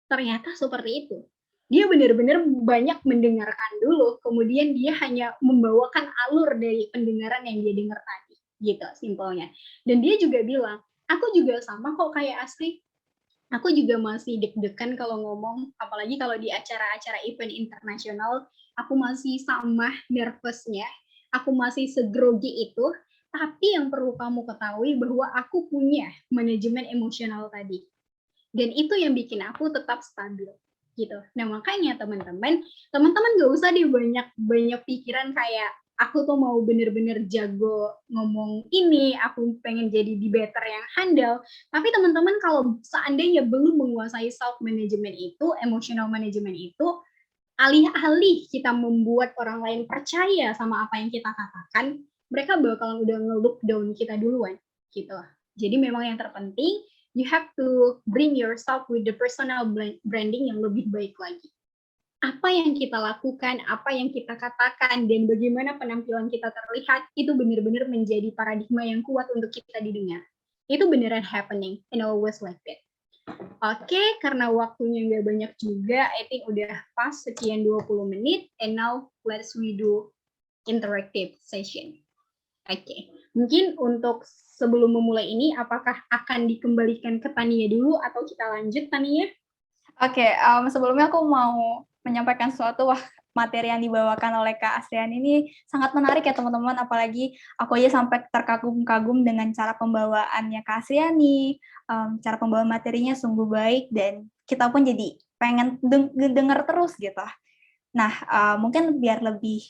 Ternyata seperti itu. Dia benar-benar banyak mendengarkan dulu, kemudian dia hanya membawakan alur dari pendengaran yang dia dengar tadi, gitu simpelnya. Dan dia juga bilang, aku juga sama kok kayak Asri, aku juga masih deg-degan kalau ngomong, apalagi kalau di acara-acara event internasional, aku masih sama nervousnya, aku masih segrogi itu, tapi yang perlu kamu ketahui bahwa aku punya manajemen emosional tadi. Dan itu yang bikin aku tetap stabil. Gitu. Nah makanya teman-teman nggak usah deh banyak pikiran kayak aku tuh mau bener-bener jago ngomong ini, aku pengen jadi debater yang handal. Tapi teman-teman kalau seandainya belum menguasai self management itu, emotional management itu, alih-alih kita membuat orang lain percaya sama apa yang kita katakan, mereka bakalan udah nge-look down kita duluan gitu. Jadi memang yang terpenting, you have to bring yourself with the personal branding yang lebih baik lagi. Apa yang kita lakukan, apa yang kita katakan, dan bagaimana penampilan kita terlihat, itu benar-benar menjadi paradigma yang kuat untuk kita didengar. Itu beneran happening, and always like that. Oke, karena waktunya nggak banyak juga, I think udah pas sekian 20 menit, and now let's we do interactive session. Oke, mungkin untuk sebelum memulai ini, apakah akan dikembalikan ke Tania dulu, atau kita lanjut, Tania? Oke, sebelumnya aku mau menyampaikan sesuatu. Wah, materi yang dibawakan oleh Kak Asriani ini sangat menarik ya teman-teman, apalagi aku aja sampai terkagum-kagum dengan cara pembawaannya Kak Asriani, cara pembawaan materinya sungguh baik, dan kita pun jadi pengen denger terus gitu. Nah, mungkin biar lebih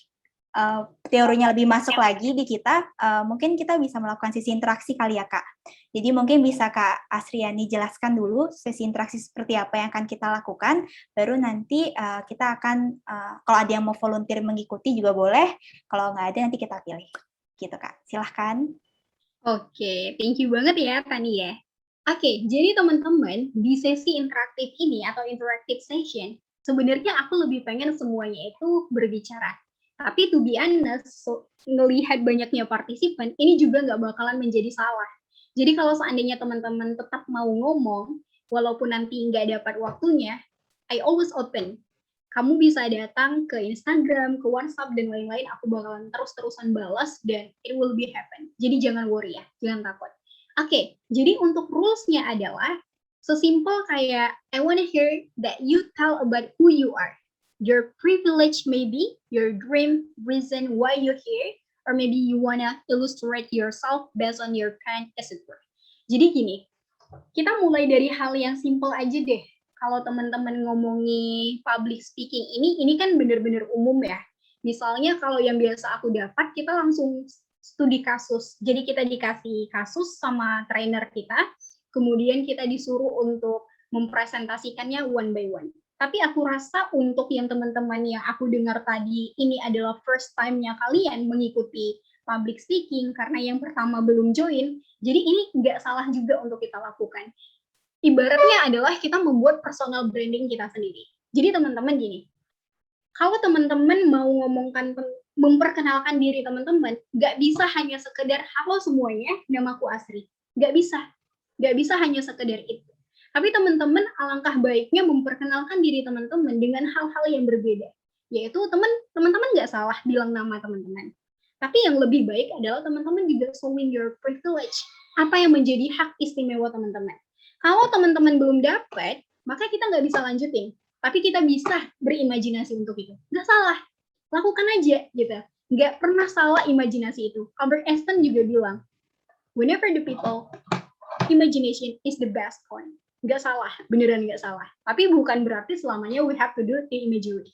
teorinya lebih masuk lagi di kita, mungkin kita bisa melakukan sesi interaksi kali ya Kak. Jadi mungkin bisa Kak Asriani jelaskan dulu sesi interaksi seperti apa yang akan kita lakukan, baru nanti kita akan, kalau ada yang mau volunteer mengikuti juga boleh, kalau nggak ada nanti kita pilih. Gitu Kak, silahkan. Oke, thank you banget ya Tani ya. Oke, jadi teman-teman di sesi interaktif ini atau interactive session, sebenarnya aku lebih pengen semuanya itu berbicara. Tapi to be honest, ngelihat banyaknya partisipan, ini juga nggak bakalan menjadi salah. Jadi kalau seandainya teman-teman tetap mau ngomong, walaupun nanti nggak dapat waktunya, I always open. Kamu bisa datang ke Instagram, ke WhatsApp, dan lain-lain, aku bakalan terus-terusan balas, dan it will be happen. Jadi jangan worry ya, jangan takut. Oke, jadi untuk rules-nya adalah, sesimpel kayak, I wanna hear that you tell about who you are. Your privilege maybe, your dream, reason why you're here, or maybe you wanna illustrate yourself based on your kind, etc. Jadi gini, kita mulai dari hal yang simple aja deh. Kalau teman-teman ngomongin public speaking ini kan benar-benar umum ya. Misalnya kalau yang biasa aku dapat, kita langsung studi kasus. Jadi kita dikasih kasus sama trainer kita, kemudian kita disuruh untuk mempresentasikannya one by one. Tapi aku rasa untuk yang teman-teman yang aku dengar tadi, ini adalah first time-nya kalian mengikuti public speaking, karena yang pertama belum join, jadi ini nggak salah juga untuk kita lakukan. Ibaratnya adalah kita membuat personal branding kita sendiri. Jadi teman-teman gini, kalau teman-teman mau memperkenalkan diri teman-teman, nggak bisa hanya sekedar, halo semuanya, namaku Asri. Nggak bisa hanya sekedar itu. Tapi teman-teman alangkah baiknya memperkenalkan diri teman-teman dengan hal-hal yang berbeda. Yaitu teman-teman nggak salah bilang nama teman-teman. Tapi yang lebih baik adalah teman-teman juga showing your privilege. Apa yang menjadi hak istimewa teman-teman. Kalau teman-teman belum dapat, maka kita nggak bisa lanjutin. Tapi kita bisa berimajinasi untuk itu. Nggak salah. Lakukan aja gitu. Nggak pernah salah imajinasi itu. Albert Einstein juga bilang, whenever the people, imagination is the best point. Nggak salah, beneran nggak salah. Tapi bukan berarti selamanya we have to do the imagery.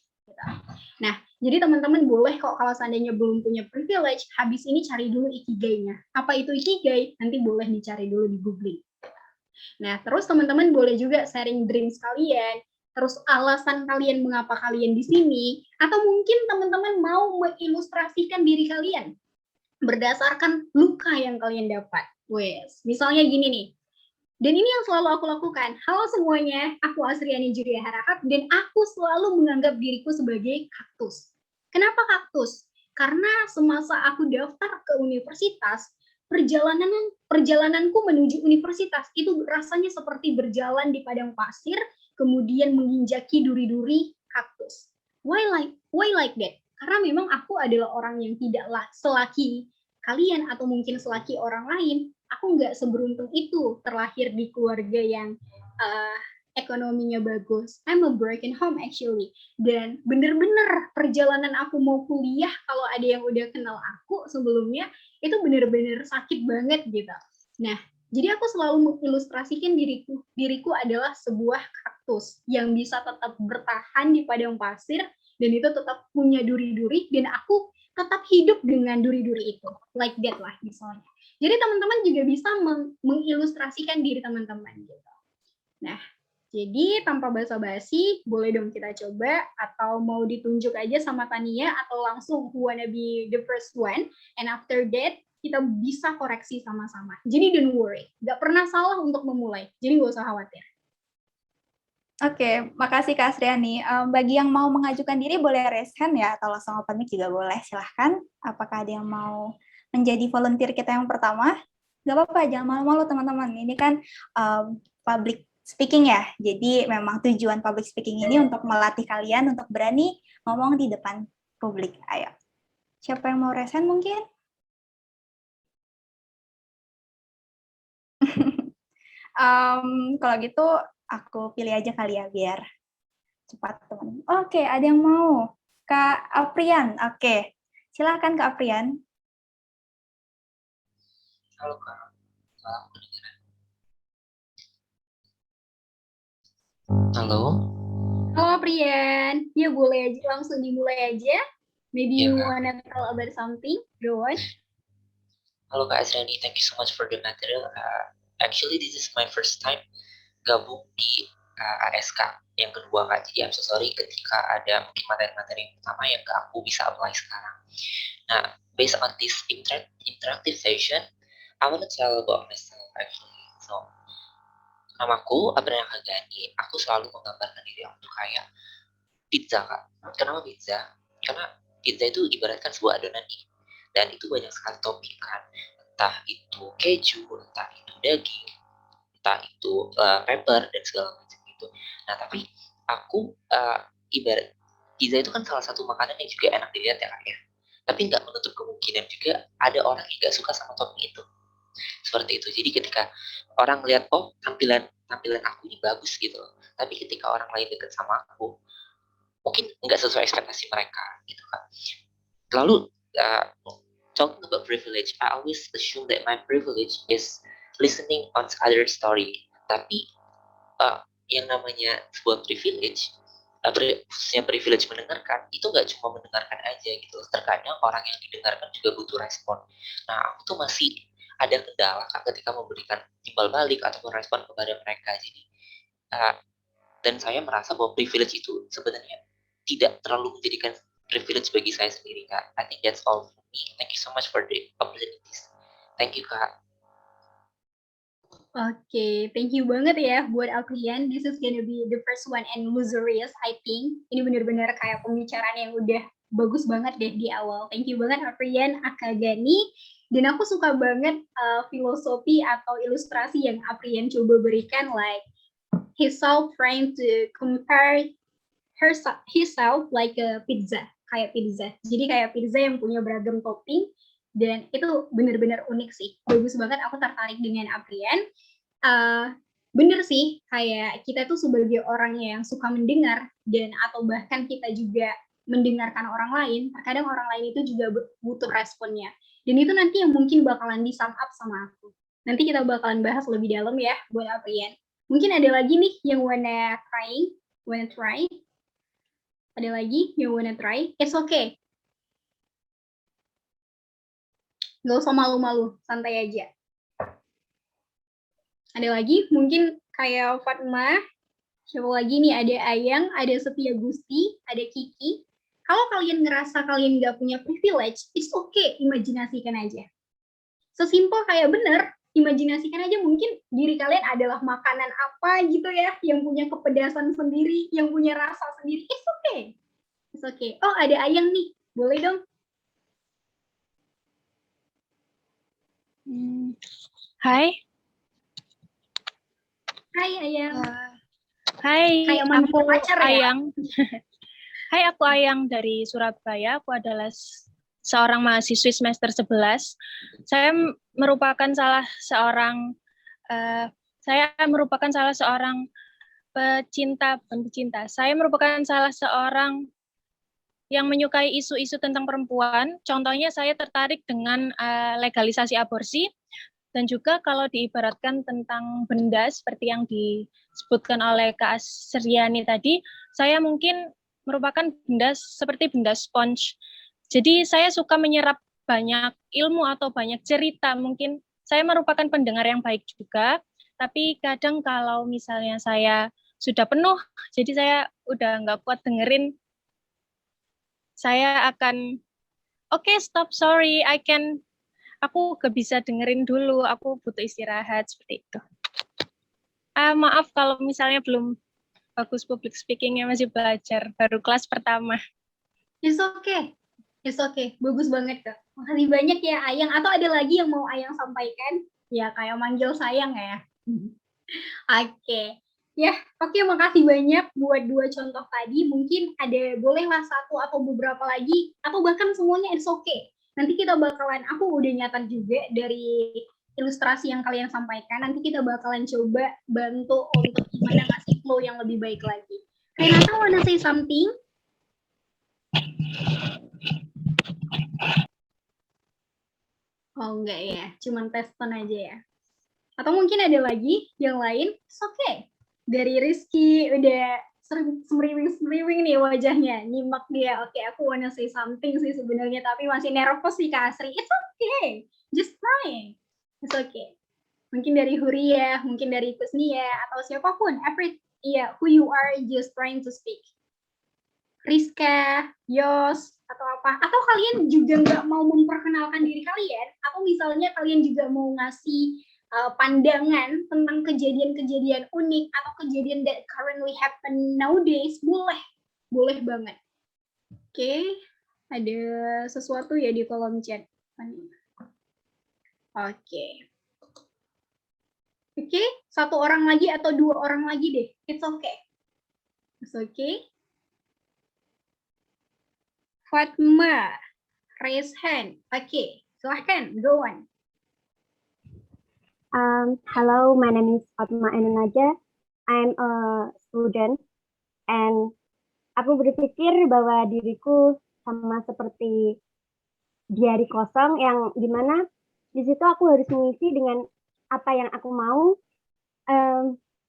Nah, jadi teman-teman boleh kok kalau seandainya belum punya privilege, habis ini cari dulu ikigai-nya. Apa itu ikigai? Nanti boleh dicari dulu di googling. Nah, terus teman-teman boleh juga sharing dreams kalian, terus alasan kalian mengapa kalian di sini, atau mungkin teman-teman mau mengilustrasikan diri kalian berdasarkan luka yang kalian dapat. Wes, misalnya gini nih. Dan ini yang selalu aku lakukan. Halo semuanya, aku Asriani Julia Harahap, dan aku selalu menganggap diriku sebagai kaktus. Kenapa kaktus? Karena semasa aku daftar ke universitas, perjalananku menuju universitas itu rasanya seperti berjalan di padang pasir, kemudian menginjaki duri-duri kaktus. Why like that? Karena memang aku adalah orang yang tidaklah selaki kalian atau mungkin selaki orang lain. Aku nggak seberuntung itu terlahir di keluarga yang ekonominya bagus. I'm a broken home actually. Dan bener-bener perjalanan aku mau kuliah, kalau ada yang udah kenal aku sebelumnya, itu bener-bener sakit banget gitu. Nah, jadi aku selalu mengilustrasikan diriku adalah sebuah kaktus yang bisa tetap bertahan di padang pasir, dan itu tetap punya duri-duri, dan aku tetap hidup dengan duri-duri itu. Like that lah misalnya. Jadi teman-teman juga bisa mengilustrasikan diri teman-teman gitu. Nah, Jadi tanpa basa-basi, boleh dong kita coba, atau mau ditunjuk aja sama Tania, atau langsung who wanna be the first one, and after that, kita bisa koreksi sama-sama. Jadi don't worry, nggak pernah salah untuk memulai, jadi nggak usah khawatir. Oke, makasih Kak Asriani. Bagi yang mau mengajukan diri boleh raise hand ya, atau langsung open mic juga boleh. Silahkan. Apakah ada yang mau menjadi volunteer kita yang pertama? Gak apa-apa, jangan malu-malu teman-teman. Ini kan public speaking ya. Jadi memang tujuan public speaking ini untuk melatih kalian untuk berani ngomong di depan publik. Ayo. Siapa yang mau raise hand mungkin? Kalau gitu aku pilih aja kali ya biar cepat teman. Oke, ada yang mau? Kak Aprian. Oke. Silakan Kak Aprian. Halo Kak, salam kedengaran. Halo, Halo Prian, ya boleh aja langsung dimulai aja. Maybe you Kak. wanna tell about something, go on. Halo Kak Asriani, thank you so much for the material. Actually, this is my first time gabung di ASK yang kedua Kak. Jadi I'm so sorry ketika ada mungkin materi-materi yang pertama yang aku bisa apply sekarang. Nah, based on this interactive session, I want to tell about myself actually. So, namaku Abraham Hagani. Aku selalu menggambarkan diri aku tuh kayak pizza Kak. Kenapa pizza? Karena pizza itu ibaratkan sebuah adonan nih. Dan itu banyak sekali topping kan. Entah itu keju, entah itu daging, entah itu pepper dan segala macam itu. Nah tapi aku ibarat pizza itu kan salah satu makanan yang juga enak dilihat ya Kak ya. Tapi nggak menutup kemungkinan juga ada orang yang nggak suka sama topping itu. Seperti itu. Jadi ketika orang lihat oh tampilan aku ini bagus gitu loh. Tapi ketika orang lain deket sama aku, mungkin nggak sesuai ekspektasi mereka gitu kan. Lalu talking about privilege, I always assume that my privilege is listening on other story. Tapi yang namanya sebuah privilege, khususnya privilege mendengarkan, itu nggak cuma mendengarkan aja gitu. Terkadang orang yang didengarkan juga butuh respon. Nah, aku tuh masih ada kendala Kak, ketika memberikan timbal balik ataupun respon kepada mereka. Jadi, dan saya merasa bahwa privilege itu sebenarnya tidak terlalu menjadikan privilege bagi saya sendiri Kak. I think that's all for me. Thank you so much for the opportunities. Thank you Kak. Oke, thank you banget ya buat Aprian. This is gonna be the first one and luxurious, I think. Ini benar-benar kayak pembicaraan yang udah bagus banget deh di awal. Thank you banget Aprian Akagani. Dan aku suka banget filosofi atau ilustrasi yang Aprian coba berikan, like himself trying to compare himself like a pizza, kayak pizza. Jadi kayak pizza yang punya beragam topping, dan itu benar-benar unik sih. Bagus banget, aku tertarik dengan Aprian. Bener sih, kayak kita tuh sebagai orang yang suka mendengar, dan atau bahkan kita juga mendengarkan orang lain, terkadang orang lain itu juga butuh responnya. Dan itu nanti yang mungkin bakalan di sum up sama aku. Nanti kita bakalan bahas lebih dalam ya buat Aprian. Mungkin ada lagi nih yang wanna try? Ada lagi yang wanna try? It's okay. Nggak usah malu-malu, santai aja. Ada lagi, mungkin kayak Fatma, siapa lagi nih, ada Ayang, ada Setia Gusti, ada Kiki. Kalau kalian ngerasa kalian nggak punya privilege, it's okay, imajinasikan aja. Sesimpel kayak bener, imajinasikan aja mungkin diri kalian adalah makanan apa gitu ya, yang punya kepedasan sendiri, yang punya rasa sendiri, it's okay. It's okay. Oh, ada Ayang nih, boleh dong? Hai. Hai Ayang. Hai, Kayak manggil aku pacar ya? Ayang. Hai, aku Ayang dari Surabaya. Aku adalah seorang mahasiswi semester 11. Saya merupakan salah seorang pecinta. Saya merupakan salah seorang yang menyukai isu-isu tentang perempuan. Contohnya saya tertarik dengan legalisasi aborsi, dan juga kalau diibaratkan tentang benda seperti yang disebutkan oleh Kak Asriani tadi, saya mungkin merupakan benda seperti benda sponge. Jadi saya suka menyerap banyak ilmu atau banyak cerita. Mungkin saya merupakan pendengar yang baik juga, tapi kadang kalau misalnya saya sudah penuh, jadi saya udah nggak kuat dengerin. Saya akan, oke, stop, sorry, aku gak bisa dengerin dulu, aku butuh istirahat, seperti itu. Maaf kalau misalnya belum bagus public speakingnya, masih belajar, baru kelas pertama. It's okay. It's okay. Bagus banget, Kak. Makasih banyak ya, Ayang. Atau ada lagi yang mau Ayang sampaikan? Ya, kayak manggil sayang ya. Oke. Ya, oke, makasih banyak buat 2 contoh tadi. Mungkin ada bolehlah 1 atau beberapa lagi, atau bahkan semuanya it's okay. Nanti kita bakalan, aku udah nyatat juga dari ilustrasi yang kalian sampaikan. Nanti kita bakalan coba bantu untuk gimana ngasih flow yang lebih baik lagi. Renata, wanna say something? Oh enggak ya, cuman tes tone aja ya. Atau mungkin ada lagi yang lain, it's okay. Dari Rizky udah semriwing nih wajahnya, nyimak dia. Oke, aku wanna say something sih sebenarnya, tapi masih nervous sih Kak Asri. It's okay, just trying. It's okay. Mungkin dari Huria, mungkin dari Kusnia, atau siapapun, who you are just trying to speak. Rizka, Yos, atau apa, atau kalian juga nggak mau memperkenalkan diri kalian, atau misalnya kalian juga mau ngasih pandangan tentang kejadian-kejadian unik atau kejadian that currently happen nowadays, boleh banget. Oke, ada sesuatu ya di kolom chat. Oke, 1 orang lagi atau 2 orang lagi deh, it's okay. It's okay. Fatma, raise hand. Okay, silahkan, go on. Hello, my name is Fatma Enunaja. I'm a student, and aku berpikir bahwa diriku sama seperti diary kosong yang dimana di situ aku harus mengisi dengan apa yang aku mau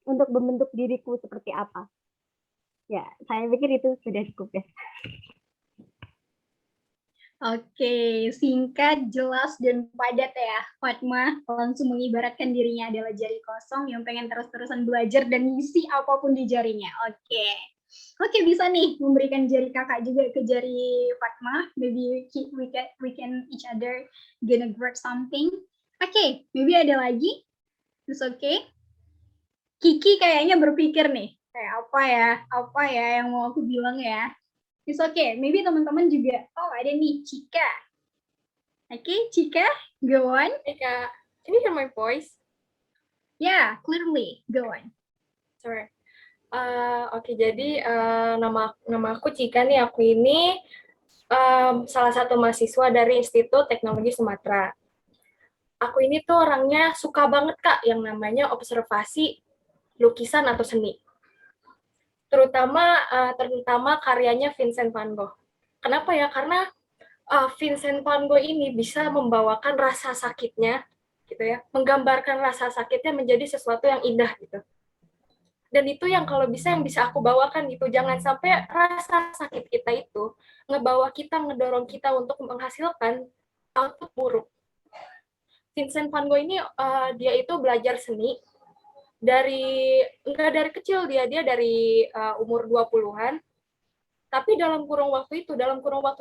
untuk membentuk diriku seperti apa. Ya, saya pikir itu sudah cukup ya. Oke, singkat, jelas, dan padat ya. Fatma langsung mengibaratkan dirinya adalah jari kosong yang pengen terus-terusan belajar dan ngisi apapun di jarinya. Oke, bisa nih memberikan jari kakak juga ke jari Fatma. Maybe we can each other gonna grab something. Oke, maybe ada lagi. It's okay. Kiki kayaknya berpikir nih, kayak apa ya yang mau aku bilang ya. It's okay. Maybe teman-teman juga, oh ada nih, Cika. Okay, Cika, go on. Cika, can you hear my voice? Yeah, clearly, go on. Sorry. Oke, jadi nama aku Cika nih. Aku ini salah satu mahasiswa dari Institut Teknologi Sumatera. Aku ini tuh orangnya suka banget Kak yang namanya observasi, lukisan atau seni. Terutama karyanya Vincent van Gogh. Kenapa ya? Karena Vincent van Gogh ini bisa membawakan rasa sakitnya, gitu ya, menggambarkan rasa sakitnya menjadi sesuatu yang indah gitu. Dan itu yang kalau bisa yang bisa aku bawakan gitu. Jangan sampai rasa sakit kita itu ngedorong kita untuk menghasilkan output buruk. Vincent van Gogh ini dia itu belajar seni enggak dari kecil, dia dari umur 20-an, tapi dalam kurun waktu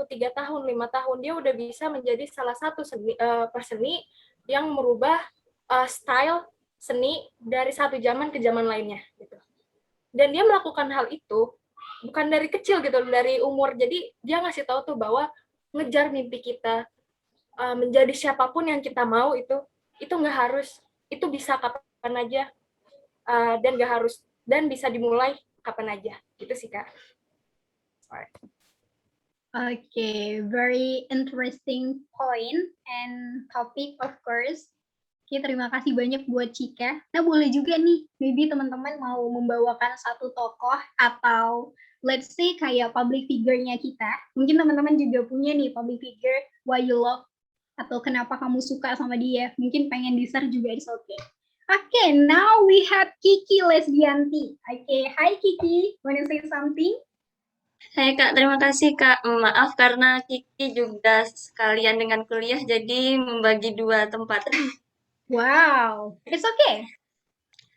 3 tahun, 5 tahun, dia udah bisa menjadi salah satu perseni yang merubah style seni dari satu zaman ke zaman lainnya gitu. Dan dia melakukan hal itu bukan dari kecil gitu, dari umur. Jadi dia ngasih tahu tuh bahwa ngejar mimpi kita, menjadi siapapun yang kita mau itu nggak harus, itu bisa kapan aja, dan bisa dimulai kapan aja gitu sih Kak. Okay, very interesting point and topic of course. Oke, terima kasih banyak buat Cika. Nah, boleh juga nih, maybe teman-teman mau membawakan satu tokoh atau let's say kayak public figure-nya kita. Mungkin teman-teman juga punya nih public figure why you love atau kenapa kamu suka sama dia. Mungkin pengen di-share juga, it's okay. Okay, now we have Kiki Lesbianti. Okay, hi Kiki, wanna say something? Hai Kak, terima kasih Kak. Maaf karena Kiki juga sekalian dengan kuliah, jadi membagi 2 tempat. Wow, it's okay.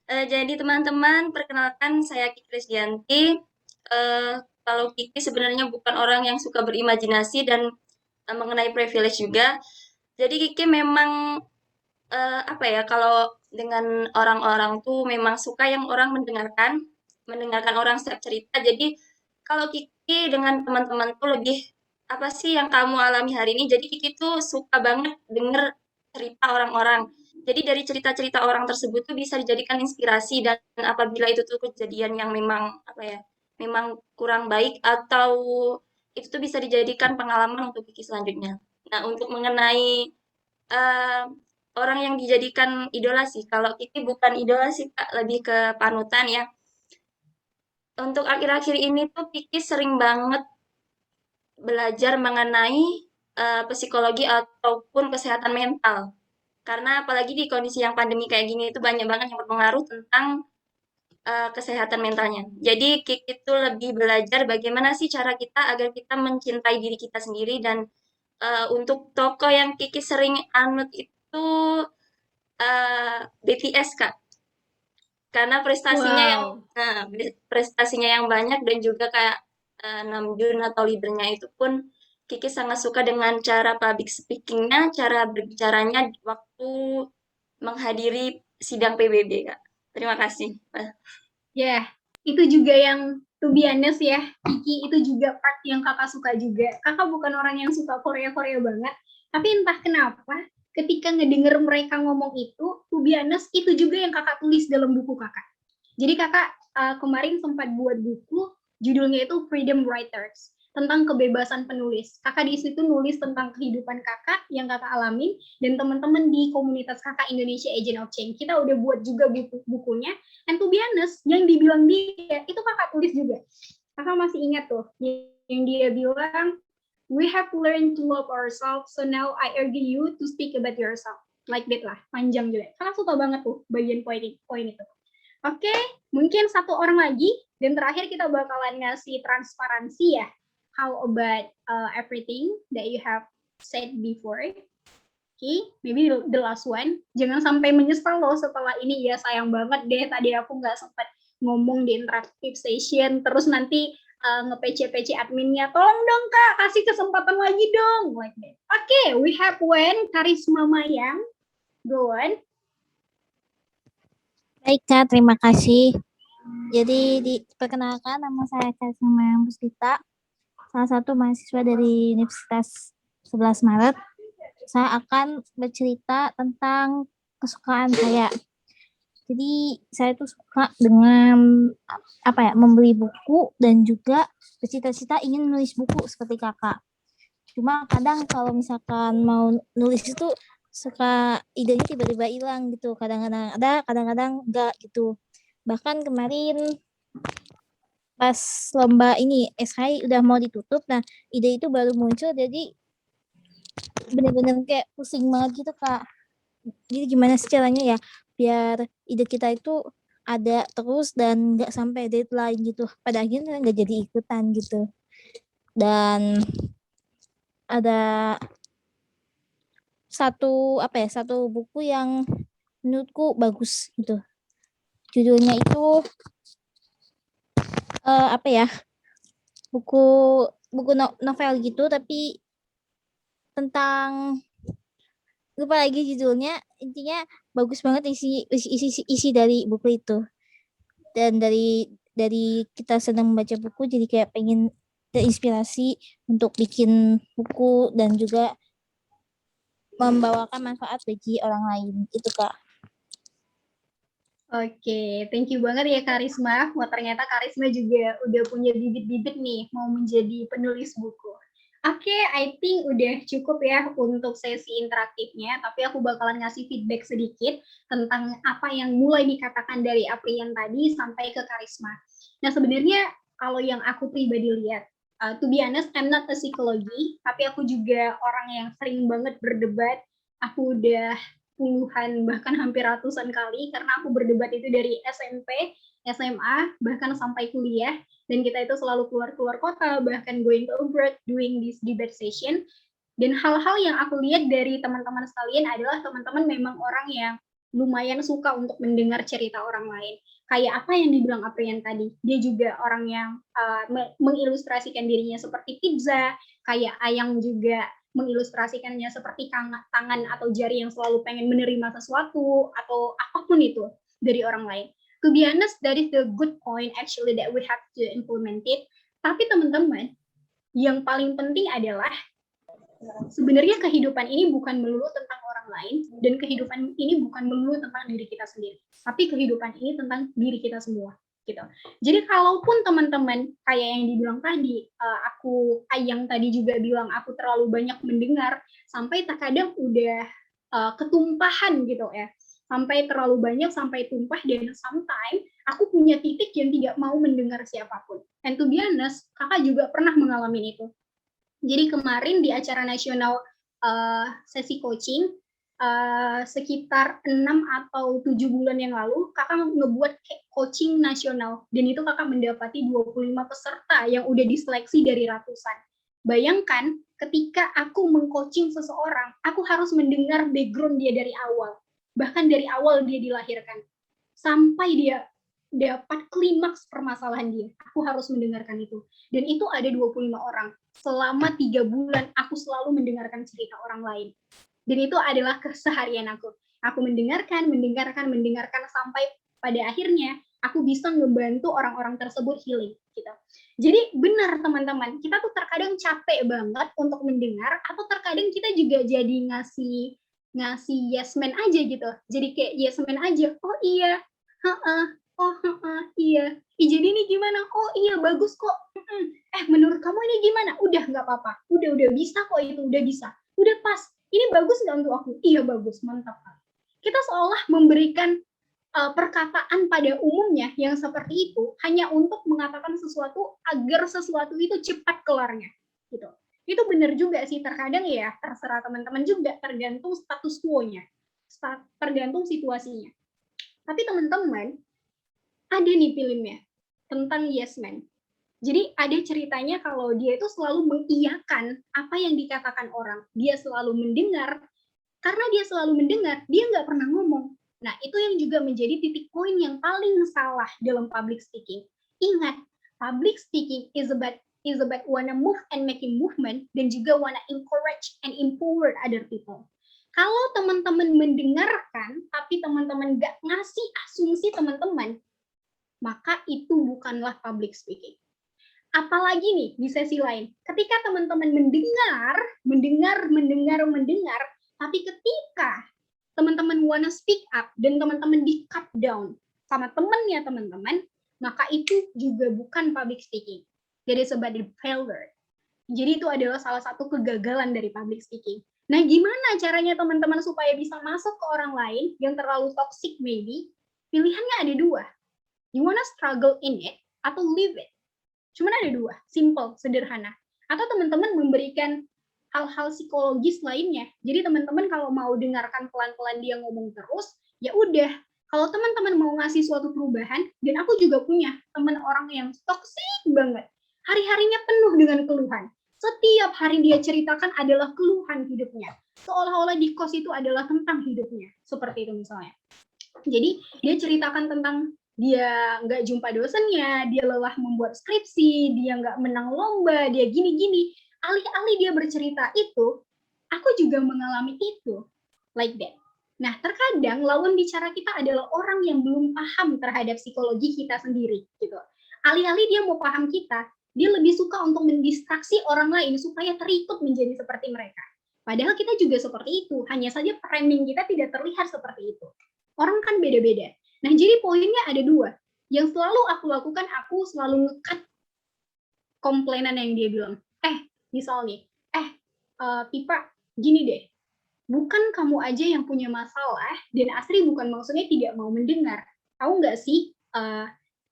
Jadi teman-teman, perkenalkan saya Kiki Krisdianti. Kalau Kiki sebenarnya bukan orang yang suka berimajinasi dan mengenai privilege juga. Jadi Kiki memang apa ya, kalau dengan orang-orang tuh memang suka yang orang mendengarkan orang setiap cerita. Jadi kalau Kiki dengan teman-teman tuh lebih apa sih yang kamu alami hari ini? Jadi Kiki tuh suka banget denger cerita orang-orang. Jadi dari cerita-cerita orang tersebut tuh bisa dijadikan inspirasi dan apabila itu tuh kejadian yang memang apa ya, memang kurang baik atau itu tuh bisa dijadikan pengalaman untuk Kiki selanjutnya. Nah, untuk mengenai eh, orang yang dijadikan idola sih. Kalau Kiki bukan idola sih, Kak, lebih ke panutan ya. Untuk akhir-akhir ini tuh Kiki sering banget belajar mengenai psikologi ataupun kesehatan mental. Karena apalagi di kondisi yang pandemi kayak gini itu banyak banget yang berpengaruh tentang kesehatan mentalnya. Jadi Kiki itu lebih belajar bagaimana sih cara kita agar kita mencintai diri kita sendiri dan untuk tokoh yang Kiki sering anut itu BTS, Kak. Karena prestasinya yang banyak dan juga kayak Namjoon atau leadernya itu pun Kiki sangat suka dengan cara public speaking-nya, cara berbicaranya waktu menghadiri sidang PBB, Kak. Terima kasih. Ya, itu juga yang to be honest ya, Kiki itu juga part yang kakak suka juga. Kakak bukan orang yang suka Korea-Korea banget, tapi entah kenapa ketika ngedenger mereka ngomong itu, to be honest, itu juga yang kakak tulis dalam buku kakak. Jadi kakak kemarin sempat buat buku, judulnya itu Freedom Writers, tentang kebebasan penulis. Kakak di situ nulis tentang kehidupan kakak yang kakak alamin, dan teman-teman di komunitas kakak Indonesia Agent of Change. Kita udah buat juga bukunya, and to be honest, yang dibilang dia, itu kakak tulis juga. Kakak masih ingat tuh, yang dia bilang, we have learned to love ourselves, so now I urge you to speak about yourself. Like that lah, panjang juga. Kakak suka banget tuh bagian poin itu. Oke, mungkin satu orang lagi, dan terakhir kita bakalan ngasih transparansi ya. How about everything that you have said before? Okay, maybe the last one. Jangan sampai menyesal loh setelah ini, ya sayang banget deh tadi aku nggak sempat ngomong di interactive session, terus nanti nge-PC adminnya, tolong dong Kak, kasih kesempatan lagi dong. Like that. Okay, we have one, Karisma Mayang. Go on. Baik Kak, terima kasih. Jadi diperkenalkan, nama saya Karisma Mayang Puspita, salah satu mahasiswa dari Universitas 11 Maret. Saya akan bercerita tentang kesukaan saya. Jadi saya tuh suka dengan membeli buku dan juga bercita-cita ingin menulis buku seperti kakak. Cuma kadang kalau misalkan mau nulis itu suka idenya tiba-tiba hilang gitu. Kadang-kadang ada, kadang-kadang enggak gitu. Bahkan kemarin pas lomba ini SHI udah mau ditutup, nah ide itu baru muncul, jadi bener-bener kayak pusing banget gitu Kak. Jadi gimana sih caranya ya biar ide kita itu ada terus dan nggak sampai deadline gitu. Pada akhirnya nggak jadi ikutan gitu. Dan ada satu buku yang menurutku bagus gitu. Judulnya itu buku novel gitu, tapi tentang lupa lagi judulnya. Intinya bagus banget isi dari buku itu. Dan dari kita sedang membaca buku jadi kayak pengen terinspirasi untuk bikin buku dan juga membawakan manfaat bagi orang lain. Itu Kak. Oke, thank you banget ya Karisma. Wah, ternyata Karisma juga udah punya bibit-bibit nih mau menjadi penulis buku. Oke, I think udah cukup ya untuk sesi interaktifnya, tapi aku bakalan ngasih feedback sedikit tentang apa yang mulai dikatakan dari Aprian tadi sampai ke Karisma. Nah, sebenarnya kalau yang aku pribadi lihat, to be honest, I'm not a psychology, tapi aku juga orang yang sering banget berdebat. Aku udah puluhan, bahkan hampir ratusan kali, karena aku berdebat itu dari SMP, SMA, bahkan sampai kuliah, dan kita itu selalu keluar kota, bahkan going to abroad, doing this debate session. Dan hal-hal yang aku lihat dari teman-teman sekalian adalah teman-teman memang orang yang lumayan suka untuk mendengar cerita orang lain. Kayak apa yang dibilang Aprian tadi, dia juga orang yang mengilustrasikan dirinya seperti pizza, kayak Ayang juga mengilustrasikannya seperti tangan atau jari yang selalu pengen menerima sesuatu, atau apapun itu dari orang lain. To be honest, that is the good point actually that we have to implement it. Tapi teman-teman, yang paling penting adalah sebenarnya kehidupan ini bukan melulu tentang orang lain, dan kehidupan ini bukan melulu tentang diri kita sendiri, tapi kehidupan ini tentang diri kita semua, gitu. Jadi kalaupun teman-teman kayak yang dibilang tadi, Ayang tadi juga bilang aku terlalu banyak mendengar, sampai terkadang udah ketumpahan gitu ya, sampai terlalu banyak sampai tumpah, dan sometimes aku punya titik yang tidak mau mendengar siapapun. And to be honest, kakak juga pernah mengalami itu. Jadi kemarin di acara nasional sesi coaching, sekitar 6 atau 7 bulan yang lalu, kakak ngebuat coaching nasional, dan itu kakak mendapati 25 peserta yang udah diseleksi dari ratusan. Bayangkan, ketika aku meng-coaching seseorang, aku harus mendengar background dia dari awal, bahkan dari awal dia dilahirkan, sampai dia dapat klimaks permasalahan dia. Aku harus mendengarkan itu. Dan itu ada 25 orang. Selama 3 bulan, aku selalu mendengarkan cerita orang lain. Dan itu adalah keseharian aku. Aku mendengarkan, sampai pada akhirnya aku bisa ngebantu orang-orang tersebut healing. Gitu. Jadi benar teman-teman, kita tuh terkadang capek banget untuk mendengar, atau terkadang kita juga jadi ngasih yes man aja gitu. Jadi kayak yes man aja. Oh iya, iya. Jadi ini gimana? Oh iya, bagus kok. Menurut kamu ini gimana? Udah nggak apa-apa. Udah bisa kok itu, udah bisa. Udah pas. Ini bagus nggak untuk aku? Iya bagus, mantap. Kita seolah memberikan perkataan pada umumnya yang seperti itu hanya untuk mengatakan sesuatu agar sesuatu itu cepat kelarnya. Gitu. Itu benar juga sih, terkadang ya terserah teman-teman juga, tergantung status quo-nya, tergantung situasinya. Tapi teman-teman, ada nih filmnya tentang yes man. Jadi ada ceritanya kalau dia itu selalu mengiyakan apa yang dikatakan orang. Dia selalu mendengar, karena dia selalu mendengar, dia nggak pernah ngomong. Nah, itu yang juga menjadi titik poin yang paling salah dalam public speaking. Ingat, public speaking is about wanna move and making movement, dan juga wanna encourage and empower other people. Kalau teman-teman mendengarkan, tapi teman-teman nggak ngasih asumsi teman-teman, maka itu bukanlah public speaking. Apalagi nih di sesi lain, ketika teman-teman mendengar, tapi ketika teman-teman wanna speak up dan teman-teman di cut down sama temannya teman-teman, maka itu juga bukan public speaking. Jadi sebagai failure. Jadi itu adalah salah satu kegagalan dari public speaking. Nah, gimana caranya teman-teman supaya bisa masuk ke orang lain yang terlalu toxic maybe? Pilihannya ada 2. You wanna struggle in it atau leave it. Cuman ada 2, simple, sederhana. Atau teman-teman memberikan hal-hal psikologis lainnya. Jadi teman-teman kalau mau dengarkan pelan-pelan dia ngomong terus, ya udah. Kalau teman-teman mau ngasih suatu perubahan, dan aku juga punya teman orang yang toksik banget. Hari-harinya penuh dengan keluhan. Setiap hari dia ceritakan adalah keluhan hidupnya. Seolah-olah di kos itu adalah tentang hidupnya. Seperti itu misalnya. Jadi dia ceritakan tentang dia nggak jumpa dosennya, dia lelah membuat skripsi, dia nggak menang lomba, dia gini-gini. Alih-alih dia bercerita itu, aku juga mengalami itu. Like that. Nah, terkadang lawan bicara kita adalah orang yang belum paham terhadap psikologi kita sendiri. Gitu. Alih-alih dia mau paham kita, dia lebih suka untuk mendistraksi orang lain supaya terikut menjadi seperti mereka. Padahal kita juga seperti itu, hanya saja framing kita tidak terlihat seperti itu. Orang kan beda-beda. Nah, jadi poinnya ada 2. Yang selalu aku lakukan, aku selalu nge-cut komplainan yang dia bilang. Misal nih, Pipa, gini deh, bukan kamu aja yang punya masalah, dan Asri bukan maksudnya tidak mau mendengar. Tahu nggak sih,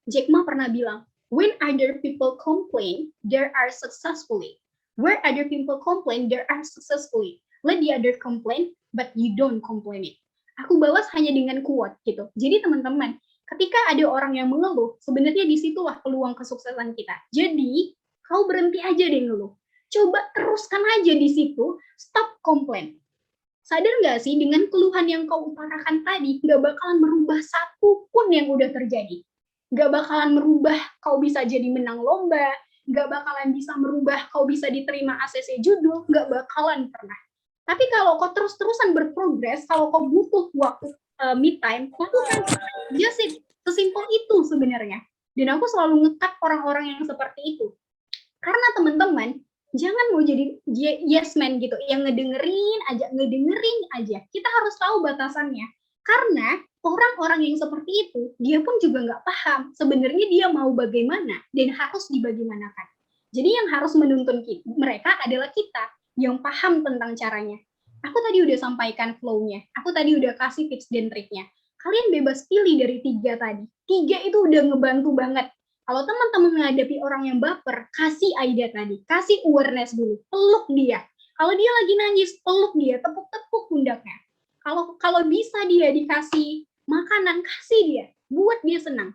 Jack Ma pernah bilang, when other people complain, there are successfully. Where other people complain, there are successfully. Let the other complain, but you don't complain it. Aku balas hanya dengan quote gitu. Jadi teman-teman, ketika ada orang yang mengeluh, sebenarnya disitulah peluang kesuksesan kita. Jadi, kau berhenti aja deh ngeluh. Coba teruskan aja di situ, stop komplain. Sadar nggak sih dengan keluhan yang kau utarakan tadi, nggak bakalan merubah satu pun yang udah terjadi. Nggak bakalan merubah kau bisa jadi menang lomba, nggak bakalan bisa merubah kau bisa diterima ACC judul, nggak bakalan pernah. Tapi kalau kau terus-terusan berprogres, kalau kau butuh waktu me time, lakukan. Just it. Sesimpel itu sebenarnya. Dan aku selalu ngekat orang-orang yang seperti itu. Karena teman-teman, jangan mau jadi yes man gitu, yang ngedengerin aja. Kita harus tahu batasannya. Karena orang-orang yang seperti itu, dia pun juga nggak paham sebenarnya dia mau bagaimana dan harus dibagaimanakan. Jadi yang harus menuntun mereka adalah kita yang paham tentang caranya. Aku tadi udah sampaikan flow-nya, aku tadi udah kasih tips dan triknya. Kalian bebas pilih dari 3 tadi. 3 itu udah ngebantu banget. Kalau teman-teman menghadapi orang yang baper, kasih Aida tadi, kasih awareness dulu, peluk dia. Kalau dia lagi nangis, peluk dia, tepuk-tepuk pundaknya. Kalau bisa dia dikasih makanan, kasih dia, buat dia senang.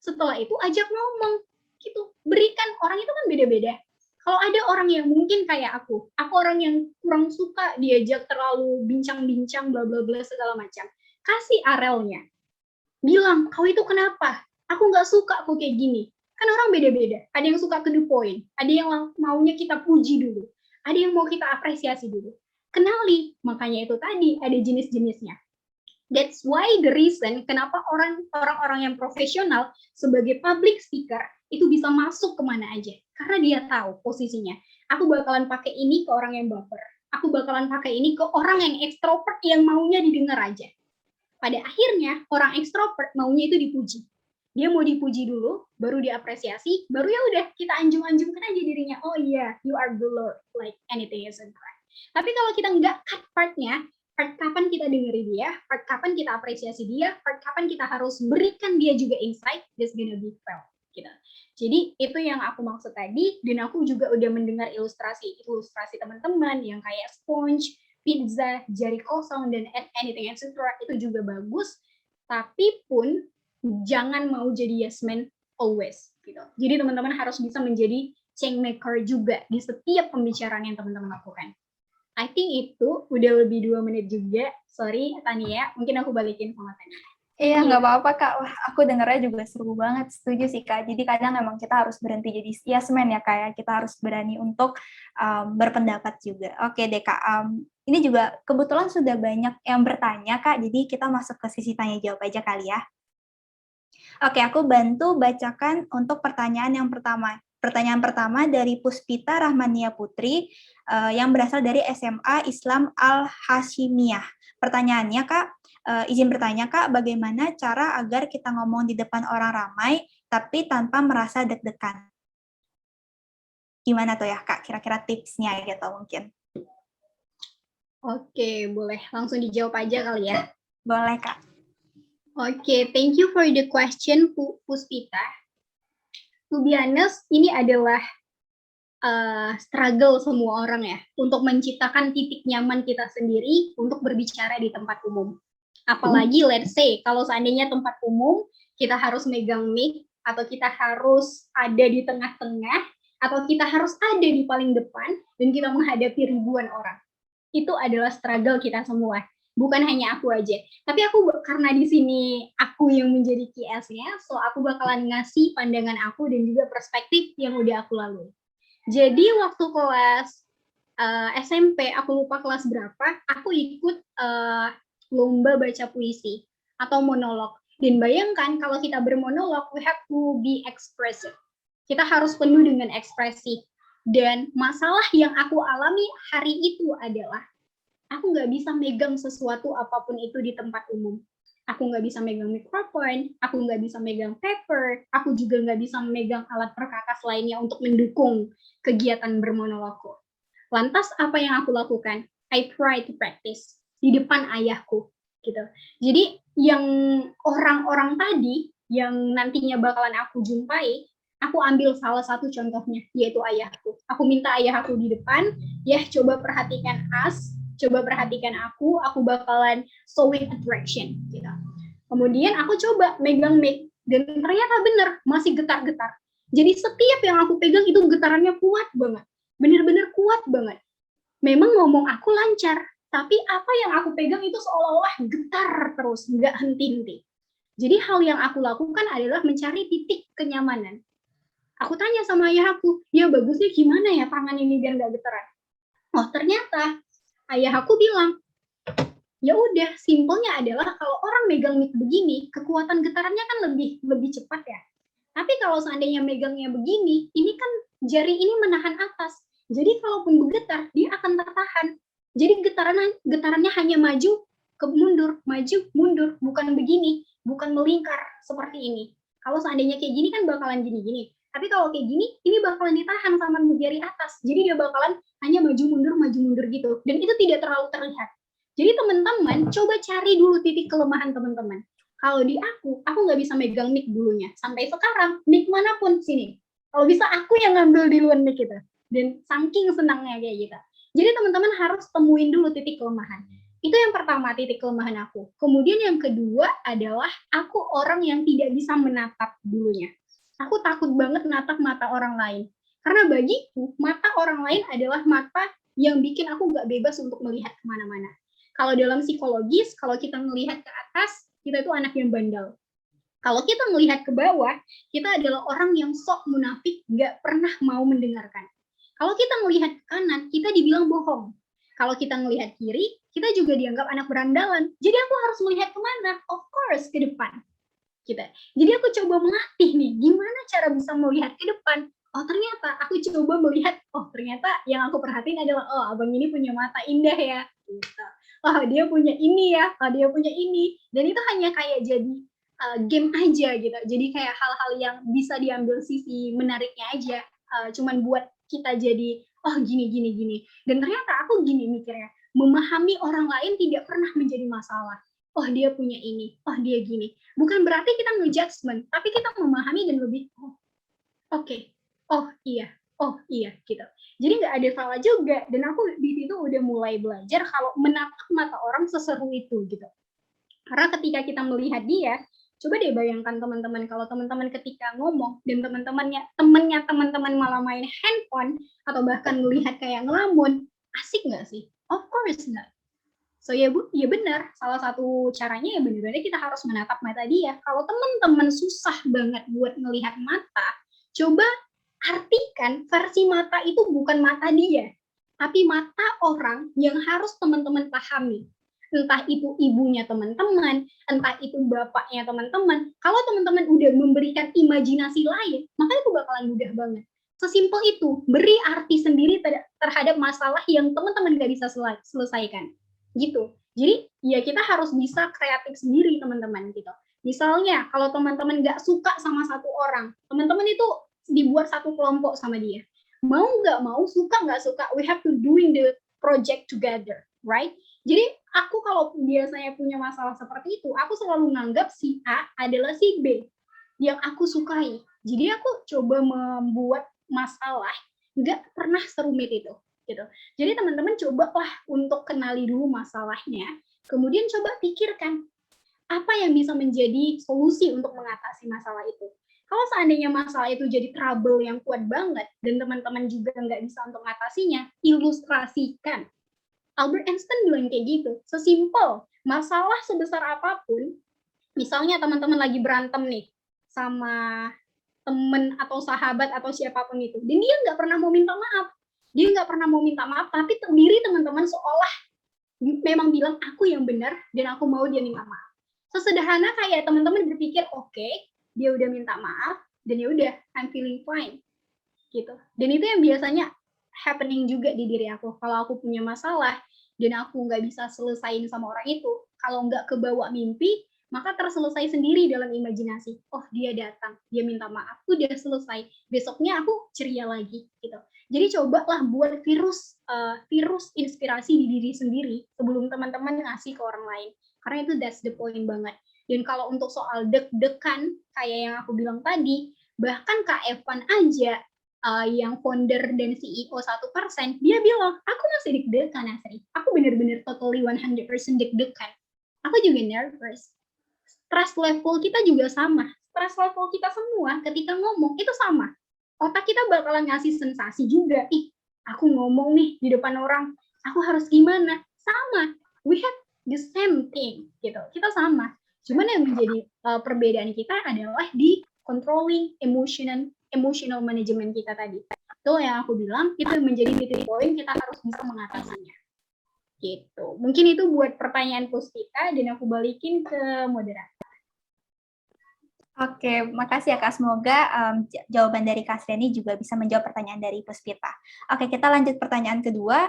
Setelah itu ajak ngomong, gitu. Berikan, orang itu kan beda-beda. Kalau ada orang yang mungkin kayak aku orang yang kurang suka diajak terlalu bincang-bincang, bla bla bla segala macam. Kasih arelnya. Bilang, kau itu kenapa? Aku nggak suka aku kayak gini. Kan orang beda-beda. Ada yang suka to the point. Ada yang maunya kita puji dulu. Ada yang mau kita apresiasi dulu. Kenali. Makanya itu tadi ada jenis-jenisnya. That's why the reason kenapa orang-orang yang profesional sebagai public speaker itu bisa masuk kemana aja. Karena dia tahu posisinya. Aku bakalan pakai ini ke orang yang baper. Aku bakalan pakai ini ke orang yang ekstrovert yang maunya didengar aja. Pada akhirnya, orang ekstrovert maunya itu dipuji. Dia mau dipuji dulu, baru diapresiasi, baru ya udah kita anjung-anjungkan aja dirinya. Oh iya, you are the Lord, like anything is correct. Tapi kalau kita nggak cut partnya, part kapan kita dengerin dia, part kapan kita apresiasi dia, part kapan kita harus berikan dia juga insight, that's gonna be fail. Gitu. Jadi itu yang aku maksud tadi, dan aku juga udah mendengar ilustrasi teman-teman yang kayak sponge, pizza, jari kosong, dan anything etc. itu juga bagus, tapi pun jangan mau jadi yes man always gitu. Jadi teman-teman harus bisa menjadi change maker juga di setiap pembicaraan yang teman-teman lakukan. I think itu udah lebih 2 menit juga. Sorry Tania, mungkin aku balikin sama Tania. Iya, nggak apa-apa Kak. Wah, aku dengernya juga seru banget. Setuju sih Kak. Jadi kadang memang kita harus berhenti jadi yes man ya Kak ya. Kita harus berani untuk berpendapat juga. Oke deh Kak. Ini juga kebetulan sudah banyak yang bertanya Kak. Jadi kita masuk ke sisi tanya jawab aja kali ya. Oke, aku bantu bacakan untuk pertanyaan yang pertama. Pertanyaan pertama dari Puspita Rahmania Putri yang berasal dari SMA Islam Al-Hashimiyah. Pertanyaannya Kak, izin bertanya Kak, bagaimana cara agar kita ngomong di depan orang ramai tapi tanpa merasa deg-degan? Gimana tuh ya Kak, kira-kira tipsnya gitu mungkin? Oke, boleh langsung dijawab aja kali ya. Boleh Kak. Oke, thank you for the question, Puspita. To be honest, ini adalah struggle semua orang ya, untuk menciptakan titik nyaman kita sendiri untuk berbicara di tempat umum. Apalagi let's say, kalau seandainya tempat umum, kita harus megang mic, atau kita harus ada di tengah-tengah, atau kita harus ada di paling depan, dan kita menghadapi ribuan orang. Itu adalah struggle kita semua. Bukan hanya aku aja, tapi aku karena di sini aku yang menjadi QS-nya, so aku bakalan ngasih pandangan aku dan juga perspektif yang udah aku lalui. Jadi waktu kelas SMP, aku lupa kelas berapa, aku ikut lomba baca puisi atau monolog. Dan bayangkan kalau kita bermonolog, we have to be expressive. Kita harus penuh dengan ekspresi. Dan masalah yang aku alami hari itu adalah aku nggak bisa megang sesuatu apapun itu di tempat umum. Aku nggak bisa megang mikrofon, aku nggak bisa megang paper, aku juga nggak bisa megang alat perkakas lainnya untuk mendukung kegiatan bermonologku. Lantas apa yang aku lakukan? I try to practice di depan ayahku, gitu. Jadi yang orang-orang tadi yang nantinya bakalan aku jumpai, aku ambil salah satu contohnya, yaitu ayahku. Aku minta ayahku di depan, ya coba perhatikan us, coba perhatikan aku bakalan showing attraction gitu. Kemudian aku coba megang mic dan ternyata bener masih getar-getar. Jadi setiap yang aku pegang itu getarannya kuat banget. Bener-bener kuat banget. Memang ngomong aku lancar, tapi apa yang aku pegang itu seolah-olah getar terus, nggak henti-henti. Jadi hal yang aku lakukan adalah mencari titik kenyamanan. Aku tanya sama ayah aku, ya bagusnya gimana ya tangan ini biar nggak getaran? Oh ternyata ayah aku bilang, ya udah simpelnya adalah kalau orang megang mic begini, kekuatan getarannya kan lebih cepat ya. Tapi kalau seandainya megangnya begini, ini kan jari ini menahan atas. Jadi kalaupun bergetar, dia akan tertahan. Jadi getarannya hanya maju ke mundur, bukan begini, bukan melingkar seperti ini. Kalau seandainya kayak gini kan bakalan gini-gini. Tapi kalau kayak gini, ini bakalan ditahan sama jari atas. Jadi dia bakalan hanya maju mundur gitu. Dan itu tidak terlalu terlihat. Jadi teman-teman, coba cari dulu titik kelemahan teman-teman. Kalau di aku nggak bisa megang mic dulunya. Sampai sekarang, mic manapun sini. Kalau bisa aku yang ngambil duluan mic itu. Dan saking senangnya kayak gitu. Jadi teman-teman harus temuin dulu titik kelemahan. Itu yang pertama, titik kelemahan aku. Kemudian yang kedua adalah aku orang yang tidak bisa menatap dulunya. Aku takut banget natap mata orang lain. Karena bagiku, mata orang lain adalah mata yang bikin aku nggak bebas untuk melihat kemana-mana. Kalau dalam psikologis, kalau kita melihat ke atas, kita itu anak yang bandel. Kalau kita melihat ke bawah, kita adalah orang yang sok munafik, nggak pernah mau mendengarkan. Kalau kita melihat ke kanan, kita dibilang bohong. Kalau kita melihat kiri, kita juga dianggap anak berandalan. Jadi aku harus melihat kemana? Of course, ke depan. Jadi aku coba melatih nih, gimana cara bisa melihat ke depan. Oh ternyata aku coba melihat, oh ternyata yang aku perhatiin adalah, oh abang ini punya mata indah ya. Gitu. Oh dia punya ini ya, oh dia punya ini. Dan itu hanya kayak jadi game aja gitu. Jadi kayak hal-hal yang bisa diambil sisi menariknya aja. Cuman buat kita jadi, oh gini. Dan ternyata aku gini mikirnya, memahami orang lain tidak pernah menjadi masalah. Oh dia punya ini, oh dia gini. Bukan berarti kita nge-judgment, tapi kita memahami dan lebih, oh oke, oh iya gitu. Jadi nggak ada salah juga. Dan aku di situ udah mulai belajar kalau menatap mata orang seseru itu gitu. Karena ketika kita melihat dia, coba deh bayangkan teman-teman kalau teman-teman ketika ngomong dan temennya teman-teman malah main handphone atau bahkan melihat kayak ngelamun, asik nggak sih? Of course nggak. So ya Bu, ya benar. Salah satu caranya ya benar-benar kita harus menatap mata dia. Kalau teman-teman susah banget buat melihat mata, coba artikan versi mata itu bukan mata dia, tapi mata orang yang harus teman-teman pahami. Entah itu ibunya teman-teman, entah itu bapaknya teman-teman. Kalau teman-teman udah memberikan imajinasi lain, maka itu bakalan mudah banget. Sesimpel itu, beri arti sendiri terhadap masalah yang teman-teman gak bisa selesaikan. Gitu. Jadi ya kita harus bisa kreatif sendiri teman-teman gitu. Misalnya kalau teman-teman nggak suka sama satu orang, teman-teman itu dibuat satu kelompok sama dia. Mau nggak mau, suka nggak suka, we have to doing the project together, right? Jadi aku kalau biasanya punya masalah seperti itu, aku selalu nganggap si A adalah si B yang aku sukai. Jadi aku coba membuat masalah nggak pernah serumit itu. Gitu. Jadi teman-teman cobalah untuk kenali dulu masalahnya, kemudian coba pikirkan apa yang bisa menjadi solusi untuk mengatasi masalah itu. Kalau seandainya masalah itu jadi trouble yang kuat banget dan teman-teman juga nggak bisa untuk mengatasinya, ilustrasikan. Albert Einstein bilang kayak gitu, sesimpel masalah sebesar apapun, misalnya teman-teman lagi berantem nih sama temen atau sahabat atau siapapun itu, dan dia nggak pernah mau minta maaf. Dia nggak pernah mau minta maaf, tapi diri teman-teman seolah memang bilang aku yang benar dan aku mau dia minta maaf. Sesederhana kayak teman-teman berpikir, oke, dia udah minta maaf dan ya udah, I'm feeling fine, gitu. Dan itu yang biasanya happening juga di diri aku. Kalau aku punya masalah dan aku nggak bisa selesain sama orang itu, kalau nggak kebawa mimpi, maka terselesai sendiri dalam imajinasi. Oh dia datang, dia minta maaf, udah selesai. Besoknya aku ceria lagi, gitu. Jadi cobalah buat virus inspirasi di diri sendiri sebelum teman-teman ngasih ke orang lain. Karena itu that's the point banget. Dan kalau untuk soal deg-degan, kayak yang aku bilang tadi, bahkan Kak Evan aja, yang founder dan CEO 1%, dia bilang, aku masih deg-degan, Asri. Aku bener-bener totally 100% deg-degan. Aku juga nervous. Stress level kita juga sama. Stress level kita semua ketika ngomong itu sama. Otak kita bakalan ngasih sensasi juga. Ih, aku ngomong nih di depan orang, aku harus gimana? sama, we have the same thing gitu, kita sama. Cuman yang menjadi perbedaan kita adalah di controlling emotional management kita tadi. Itu yang aku bilang, itu menjadi titik poin kita harus bisa mengatasinya. Gitu. Mungkin itu buat pertanyaan Puspita, dan aku balikin ke moderator. Oke, makasih ya Kak. Semoga jawaban dari Kak Sriani juga bisa menjawab pertanyaan dari Puspita. Oke, kita lanjut pertanyaan kedua.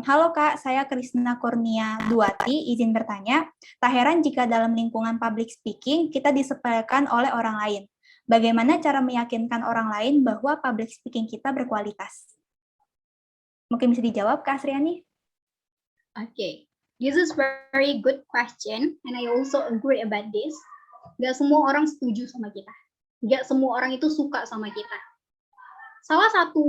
Halo Kak, saya Krisna Kurnia Duati, izin bertanya. Tak heran jika dalam lingkungan public speaking kita disepelekan oleh orang lain. Bagaimana cara meyakinkan orang lain bahwa public speaking kita berkualitas? Mungkin bisa dijawab Kak Sriani? Okay, this is very good question, and I also agree about this. Gak semua orang setuju sama kita. Gak semua orang itu suka sama kita. Salah satu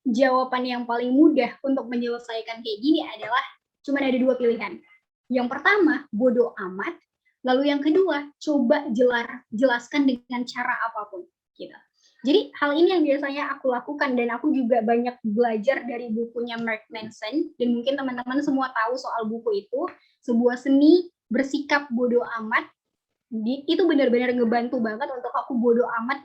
jawaban yang paling mudah untuk menyelesaikan kayak gini adalah cuma ada dua pilihan. Yang pertama, bodoh amat. Lalu yang kedua, coba jelaskan dengan cara apapun. Gitu. Jadi hal ini yang biasanya aku lakukan, dan aku juga banyak belajar dari bukunya Mark Manson, dan mungkin teman-teman semua tahu soal buku itu, sebuah seni bersikap bodoh amat. Itu benar-benar ngebantu banget untuk aku bodoh amat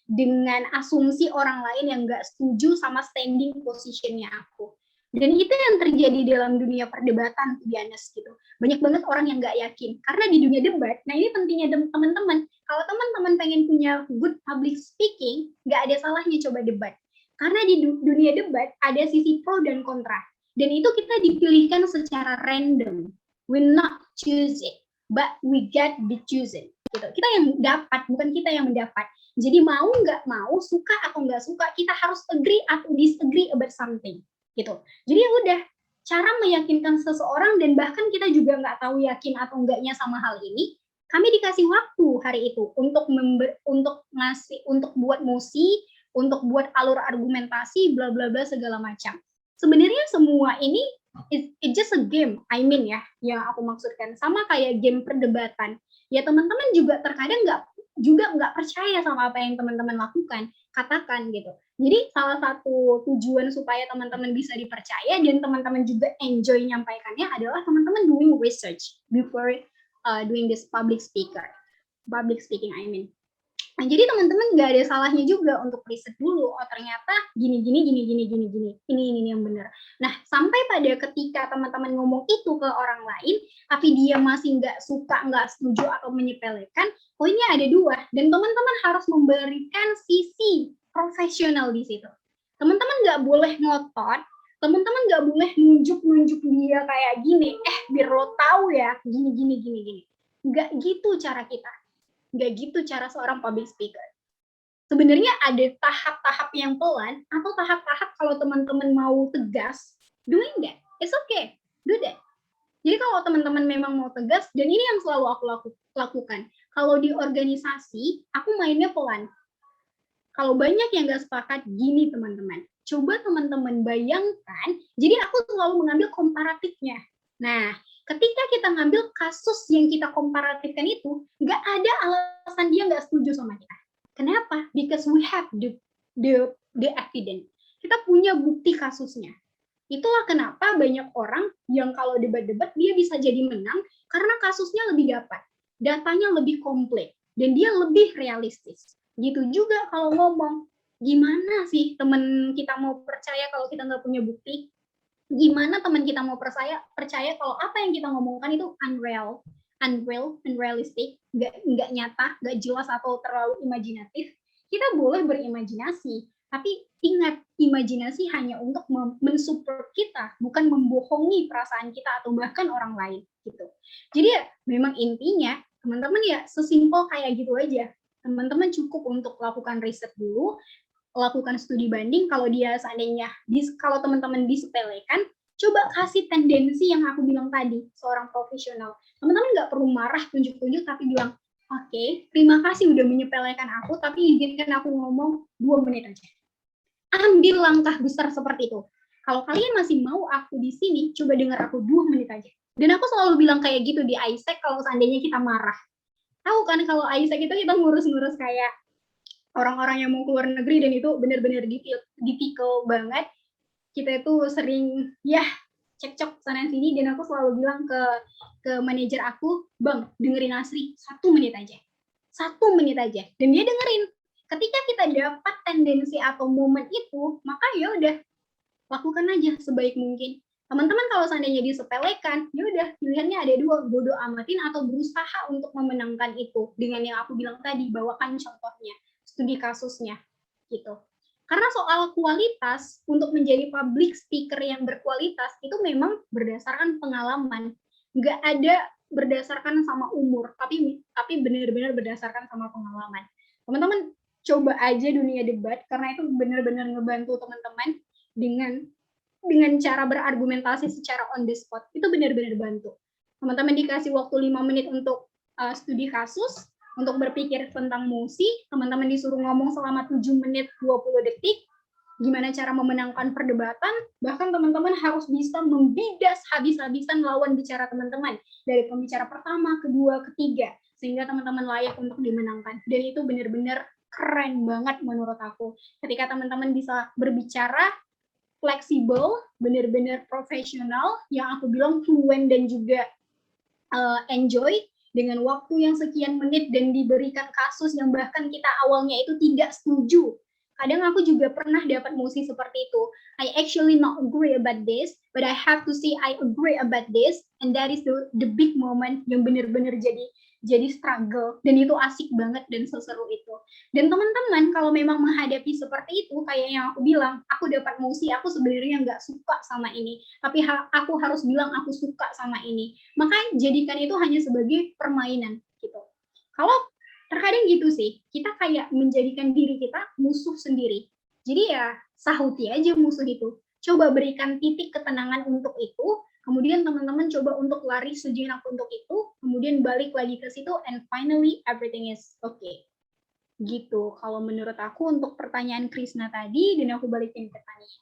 dengan asumsi orang lain yang nggak setuju sama standing positionnya aku. Dan itu yang terjadi dalam dunia perdebatan, to be honest, gitu. Banyak banget orang yang nggak yakin. Karena di dunia debat, nah ini pentingnya teman-teman, kalau teman-teman pengen punya good public speaking, nggak ada salahnya coba debat. Karena di dunia debat, ada sisi pro dan kontra. Dan itu kita dipilihkan secara random. We not choose it, but we get the chosen. Gitu. Kita yang dapat, bukan kita yang mendapat. Jadi mau nggak mau, suka atau nggak suka, kita harus agree atau disagree about something. Gitu. Jadi ya udah, cara meyakinkan seseorang, dan bahkan kita juga nggak tahu yakin atau enggaknya sama hal ini, kami dikasih waktu hari itu untuk buat mosi, untuk buat alur argumentasi, bla bla bla segala macam. Sebenarnya semua ini it's just a game, I mean ya, yang aku maksudkan, sama kayak game perdebatan. Ya teman-teman juga terkadang nggak percaya sama apa yang teman-teman lakukan, katakan gitu. Jadi salah satu tujuan supaya teman-teman bisa dipercaya dan teman-teman juga enjoy nyampaikannya adalah teman-teman doing research before doing this public speaking, I mean. Nah, jadi teman-teman nggak ada salahnya juga untuk riset dulu. Oh ternyata gini. Ini yang benar. Nah sampai pada ketika teman-teman ngomong itu ke orang lain, tapi dia masih nggak suka, nggak setuju atau menyepelekan, poinnya ada dua. Dan teman-teman harus memberikan sisi profesional di situ. Teman-teman nggak boleh ngotot. Teman-teman nggak boleh nunjuk dia kayak gini. Biar lo tahu ya, gini. Nggak gitu cara kita. Nggak gitu cara seorang public speaker. Sebenarnya ada tahap-tahap yang pelan, atau tahap-tahap kalau teman-teman mau tegas, doing that, it's okay, do that. Jadi kalau teman-teman memang mau tegas, dan ini yang selalu aku lakukan, kalau di organisasi, aku mainnya pelan. Kalau banyak yang nggak sepakat, gini teman-teman, coba teman-teman bayangkan, jadi aku selalu mengambil komparatifnya. Nah, ketika kita ngambil kasus yang kita komparatifkan itu, nggak ada alasan dia nggak setuju sama kita. Kenapa? Because we have the evidence. Kita punya bukti kasusnya. Itulah kenapa banyak orang yang kalau debat-debat dia bisa jadi menang karena kasusnya lebih dapat, datanya lebih komplit, dan dia lebih realistis. Gitu juga kalau ngomong, gimana sih teman kita mau percaya kalau kita nggak punya bukti? Gimana teman kita mau percaya kalau apa yang kita ngomongkan itu unrealistic, nggak nyata, nggak jelas atau terlalu imajinatif. Kita boleh berimajinasi, tapi ingat, imajinasi hanya untuk mensupport kita, bukan membohongi perasaan kita atau bahkan orang lain gitu. Jadi ya memang intinya teman-teman ya sesimpel kayak gitu aja. Teman-teman cukup untuk lakukan riset dulu, lakukan studi banding. Kalau dia seandainya kalau teman-teman disepelekan, coba kasih tendensi yang aku bilang tadi, seorang profesional. Teman-teman nggak perlu marah tunjuk-tunjuk, tapi bilang, oke, terima kasih udah menyepelekan aku, tapi izinkan aku ngomong 2 menit aja. Ambil langkah besar seperti itu. Kalau kalian masih mau aku di sini, coba dengar aku 2 menit aja. Dan aku selalu bilang kayak gitu di ISEC kalau seandainya kita marah. Tahu kan kalau ISEC itu kita ngurus-ngurus kayak orang-orang yang mau keluar negeri, dan itu benar-benar difficult banget. Kita itu sering ya cekcok sana sini, dan aku selalu bilang ke manajer aku, Bang, dengerin Asri 1 menit aja. 1 menit aja. Dan dia dengerin. Ketika kita dapat tendensi atau momen itu, maka ya udah, lakukan aja sebaik mungkin. Teman-teman kalau seandainya disepelekan, ya udah pilihannya ada 2, bodo amatin atau berusaha untuk memenangkan itu. Dengan yang aku bilang tadi, bawakan contohnya, studi kasusnya, gitu. Karena soal kualitas, untuk menjadi public speaker yang berkualitas, itu memang berdasarkan pengalaman. Nggak ada berdasarkan sama umur, tapi benar-benar berdasarkan sama pengalaman. Teman-teman coba aja dunia debat, karena itu benar-benar ngebantu teman-teman dengan cara berargumentasi secara on the spot. Itu benar-benar bantu. Teman-teman dikasih waktu 5 menit untuk studi kasus, untuk berpikir tentang mosi, teman-teman disuruh ngomong selama 7 menit 20 detik, gimana cara memenangkan perdebatan, bahkan teman-teman harus bisa membidas habis-habisan lawan bicara teman-teman, dari pembicara pertama, kedua, ketiga, sehingga teman-teman layak untuk dimenangkan. Dan itu benar-benar keren banget menurut aku. Ketika teman-teman bisa berbicara fleksibel, benar-benar profesional, yang aku bilang fluent dan juga enjoy, dengan waktu yang sekian menit dan diberikan kasus yang bahkan kita awalnya itu tidak setuju. Kadang aku juga pernah dapat mosi seperti itu. I actually not agree about this, but I have to say I agree about this, and that is the big moment yang benar-benar jadi struggle, dan itu asik banget dan seseru itu. Dan teman-teman kalau memang menghadapi seperti itu, kayak yang aku bilang, aku dapat mosi, aku sebenarnya nggak suka sama ini, tapi aku harus bilang aku suka sama ini. Maka jadikan itu hanya sebagai permainan gitu. Kalau terkadang gitu sih, kita kayak menjadikan diri kita musuh sendiri. Jadi ya sahuti aja musuh itu. Coba berikan titik ketenangan untuk itu, kemudian teman-teman coba untuk lari sejenak untuk itu, kemudian balik lagi ke situ, and finally everything is okay. Gitu kalau menurut aku untuk pertanyaan Krisna tadi, dan aku balikin ke Tania.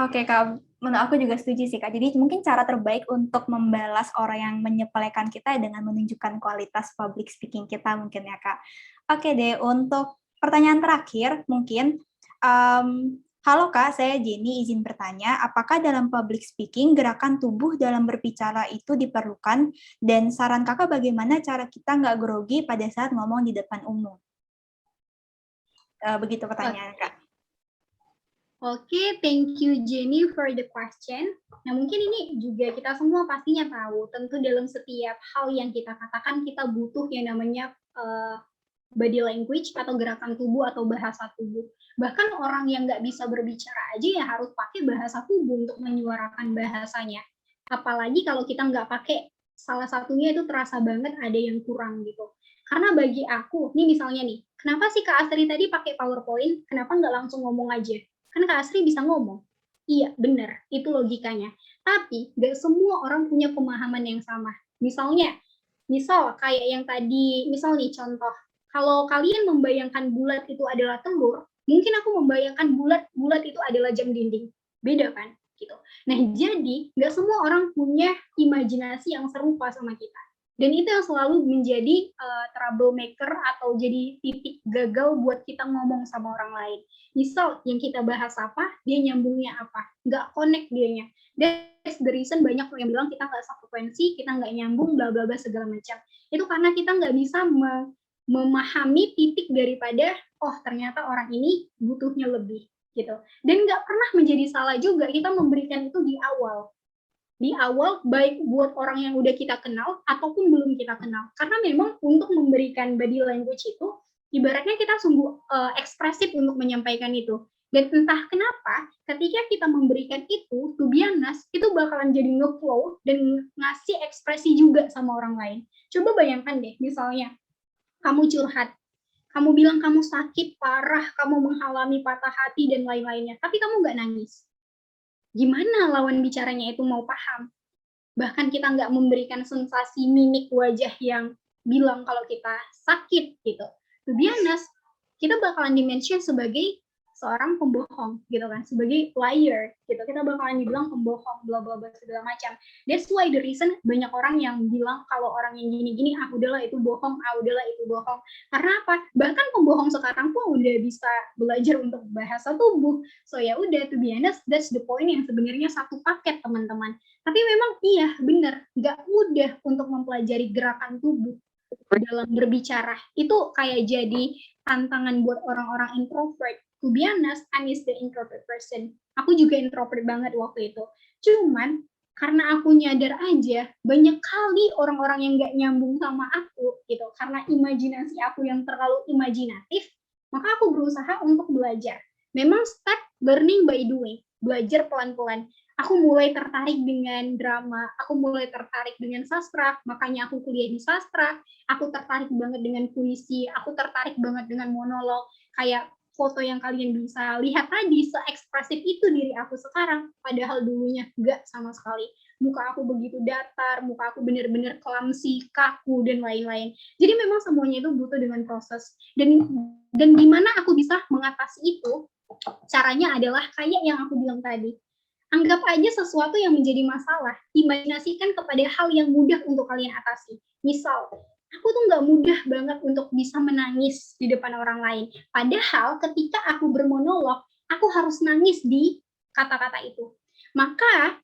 Oke, Kak. Menurut aku juga setuju sih, Kak. Jadi mungkin cara terbaik untuk membalas orang yang menyepelekan kita dengan menunjukkan kualitas public speaking kita mungkin ya, Kak. Oke deh, untuk pertanyaan terakhir mungkin, halo Kak, saya Jenny, izin bertanya, apakah dalam public speaking gerakan tubuh dalam berbicara itu diperlukan, dan saran Kakak bagaimana cara kita nggak grogi pada saat ngomong di depan umum? Begitu pertanyaan Kak. Oke, thank you Jenny for the question. Nah, mungkin ini juga kita semua pastinya tahu, tentu dalam setiap hal yang kita katakan, kita butuh yang namanya body language atau gerakan tubuh atau bahasa tubuh. Bahkan orang yang nggak bisa berbicara aja ya harus pakai bahasa tubuh untuk menyuarakan bahasanya. Apalagi kalau kita nggak pakai, salah satunya itu terasa banget ada yang kurang gitu. Karena bagi aku, nih misalnya nih, kenapa sih Kak Asri tadi pakai PowerPoint, kenapa nggak langsung ngomong aja? Kan Kak Asri bisa ngomong. Iya, benar, itu logikanya. Tapi nggak semua orang punya pemahaman yang sama. Misal kayak yang tadi, misal nih contoh, kalau kalian membayangkan bulat itu adalah telur, mungkin aku membayangkan bulat itu adalah jam dinding. Beda kan? Gitu. Nah, jadi nggak semua orang punya imajinasi yang serupa sama kita. Dan itu yang selalu menjadi troublemaker atau jadi titik gagal buat kita ngomong sama orang lain. Misal yang kita bahas apa, dia nyambungnya apa. Nggak connect dianya. That's the reason banyak yang bilang kita nggak sefrekuensi, kita nggak nyambung, bla bla bla segala macam. Itu karena kita nggak bisa memahami titik daripada, oh ternyata orang ini butuhnya lebih. Gitu. Dan nggak pernah menjadi salah juga kita memberikan itu di awal. Di awal, baik buat orang yang udah kita kenal ataupun belum kita kenal. Karena memang untuk memberikan body language itu, ibaratnya kita sungguh ekspresif untuk menyampaikan itu. Dan entah kenapa, ketika kita memberikan itu, to be honest, itu bakalan jadi nge-flow dan ngasih ekspresi juga sama orang lain. Coba bayangkan deh, misalnya, kamu curhat, kamu bilang kamu sakit, parah, kamu mengalami patah hati, dan lain-lainnya, tapi kamu nggak nangis. Gimana lawan bicaranya itu mau paham? Bahkan kita nggak memberikan sensasi mimik wajah yang bilang kalau kita sakit gitu. To be honest, kita bakalan dimention sebagai seorang pembohong gitu kan, sebagai liar gitu, kita bakalan dibilang pembohong, bla bla bla segala macam. That's why the reason banyak orang yang bilang kalau orang yang gini-gini, udahlah itu bohong, udahlah itu bohong. Karena apa? Bahkan pembohong sekarang pun udah bisa belajar untuk bahasa tubuh. So ya udah, to be honest, that's the point yang sebenarnya satu paket teman-teman. Tapi memang iya benar, nggak mudah untuk mempelajari gerakan tubuh dalam berbicara. Itu kayak jadi tantangan buat orang-orang introvert. To be honest, I'm the introvert person. Aku juga introvert banget waktu itu. Cuman karena aku nyadar aja, banyak kali orang-orang yang nggak nyambung sama aku gitu. Karena imajinasi aku yang terlalu imajinatif, maka aku berusaha untuk belajar. Memang start learning by doing, belajar pelan-pelan. Aku mulai tertarik dengan drama, aku mulai tertarik dengan sastra, makanya aku kuliah di sastra. Aku tertarik banget dengan puisi, aku tertarik banget dengan monolog, kayak foto yang kalian bisa lihat tadi, se-ekspresif itu diri aku sekarang, padahal dulunya enggak sama sekali. Muka aku begitu datar, muka aku benar-benar clumsy, kaku, dan lain-lain. Jadi memang semuanya itu butuh dengan proses. Dan gimana aku bisa mengatasi itu, caranya adalah kayak yang aku bilang tadi. Anggap aja sesuatu yang menjadi masalah, imajinasikan kepada hal yang mudah untuk kalian atasi. Misal, aku tuh nggak mudah banget untuk bisa menangis di depan orang lain. Padahal ketika aku bermonolog, aku harus nangis di kata-kata itu. Maka,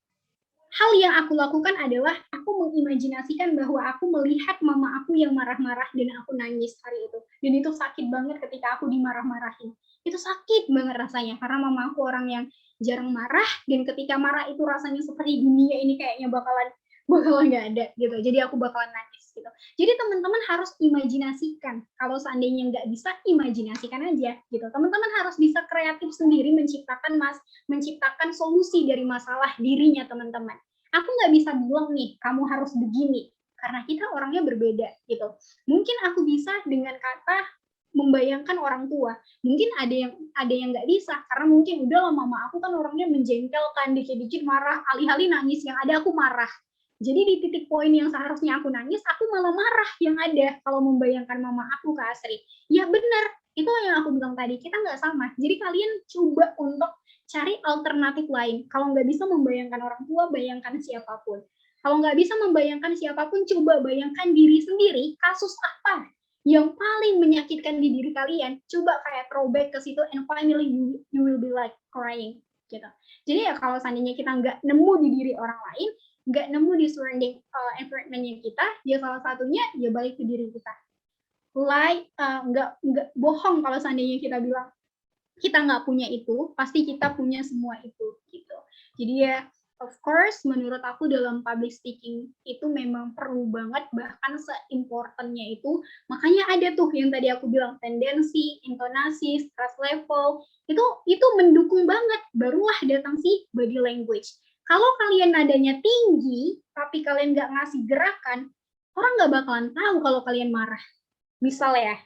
hal yang aku lakukan adalah aku mengimajinasikan bahwa aku melihat mama aku yang marah-marah dan aku nangis hari itu. Dan itu sakit banget ketika aku dimarah-marahin. Itu sakit banget rasanya, karena mama aku orang yang jarang marah, dan ketika marah itu rasanya seperti dunia ini kayaknya bakalan nggak ada gitu. Jadi aku bakalan nangis gitu. Jadi teman-teman harus imajinasikan. Kalau seandainya nggak bisa, imajinasikan aja gitu. Teman-teman harus bisa kreatif sendiri menciptakan solusi dari masalah dirinya teman-teman. Aku nggak bisa bilang nih, kamu harus begini, karena kita orangnya berbeda gitu. Mungkin aku bisa dengan kata membayangkan orang tua. Mungkin ada yang nggak bisa, karena mungkin udah lah mama aku kan orangnya menjengkelkan, dikit-dikit marah, alih-alih nangis, yang ada aku marah. Jadi di titik poin yang seharusnya aku nangis, aku malah marah yang ada kalau membayangkan mama aku ke Asri. Ya benar, itu yang aku bilang tadi, kita nggak sama. Jadi kalian coba untuk cari alternatif lain. Kalau nggak bisa membayangkan orang tua, bayangkan siapapun. Kalau nggak bisa membayangkan siapapun, coba bayangkan diri sendiri, kasus apa yang paling menyakitkan di diri kalian, coba kayak throwback ke situ, and finally you will be like crying gitu. Jadi ya kalau seandainya kita nggak nemu di diri orang lain, nggak nemu di surrounding environment-nya kita, ya salah satunya ya balik ke diri kita. Nggak bohong kalau seandainya kita bilang kita nggak punya itu, pasti kita punya semua itu gitu. Jadi ya of course, menurut aku dalam public speaking itu memang perlu banget, bahkan se-importantnya itu. Makanya ada tuh yang tadi aku bilang, tendensi, intonasi, stress level, itu mendukung banget. Barulah datang si body language. Kalau kalian nadanya tinggi, tapi kalian nggak ngasih gerakan, orang nggak bakalan tahu kalau kalian marah. Misal ya,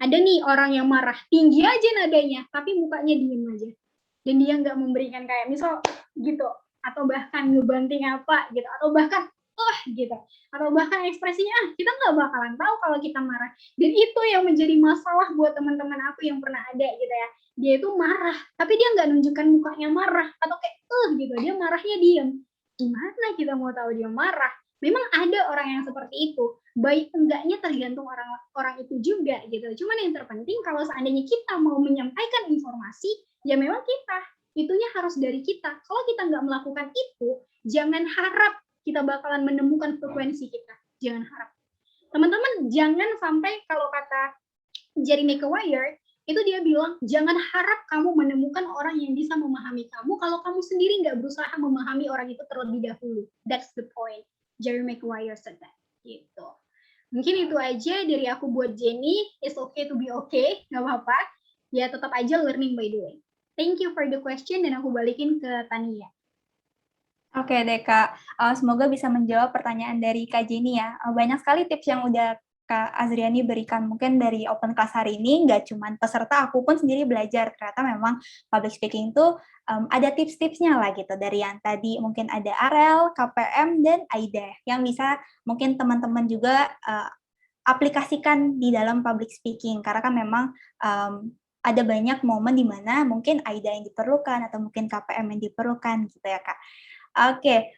ada nih orang yang marah, tinggi aja nadanya, tapi mukanya diem aja. Dan dia nggak memberikan kayak, misal gitu, atau bahkan ngebanting apa gitu, atau bahkan gitu, atau bahkan ekspresinya kita nggak bakalan tahu kalau kita marah. Dan itu yang menjadi masalah buat teman-teman aku yang pernah ada gitu ya, dia itu marah tapi dia nggak nunjukkan mukanya marah, atau kayak gitu, dia marahnya diem. Gimana kita mau tahu dia marah? Memang ada orang yang seperti itu, baik enggaknya tergantung orang itu juga gitu. Cuman yang terpenting kalau seandainya kita mau menyampaikan informasi, ya memang itunya harus dari kita. Kalau kita nggak melakukan itu, jangan harap kita bakalan menemukan frekuensi kita. Jangan harap. Teman-teman, jangan sampai, kalau kata Jerry Maguire, itu dia bilang, jangan harap kamu menemukan orang yang bisa memahami kamu kalau kamu sendiri nggak berusaha memahami orang itu terlebih dahulu. That's the point. Jerry Maguire said that. Gitu. Mungkin itu aja dari aku buat Jenny. It's okay to be okay. Nggak apa-apa. Ya tetap aja learning by doing. Thank you for the question, dan aku balikin ke Tania. Oke deh Kak, semoga bisa menjawab pertanyaan dari Kak Jenny ya. Banyak sekali tips yang udah Kak Azriani berikan mungkin dari open class hari ini, nggak cuma peserta, aku pun sendiri belajar. Ternyata memang public speaking tuh ada tips-tipsnya lah gitu. Dari yang tadi mungkin ada Arel, KPM, dan Aida yang bisa mungkin teman-teman juga aplikasikan di dalam public speaking. Karena kan memang ada banyak momen di mana mungkin AIDA yang diperlukan atau mungkin KPM yang diperlukan gitu ya Kak. Oke,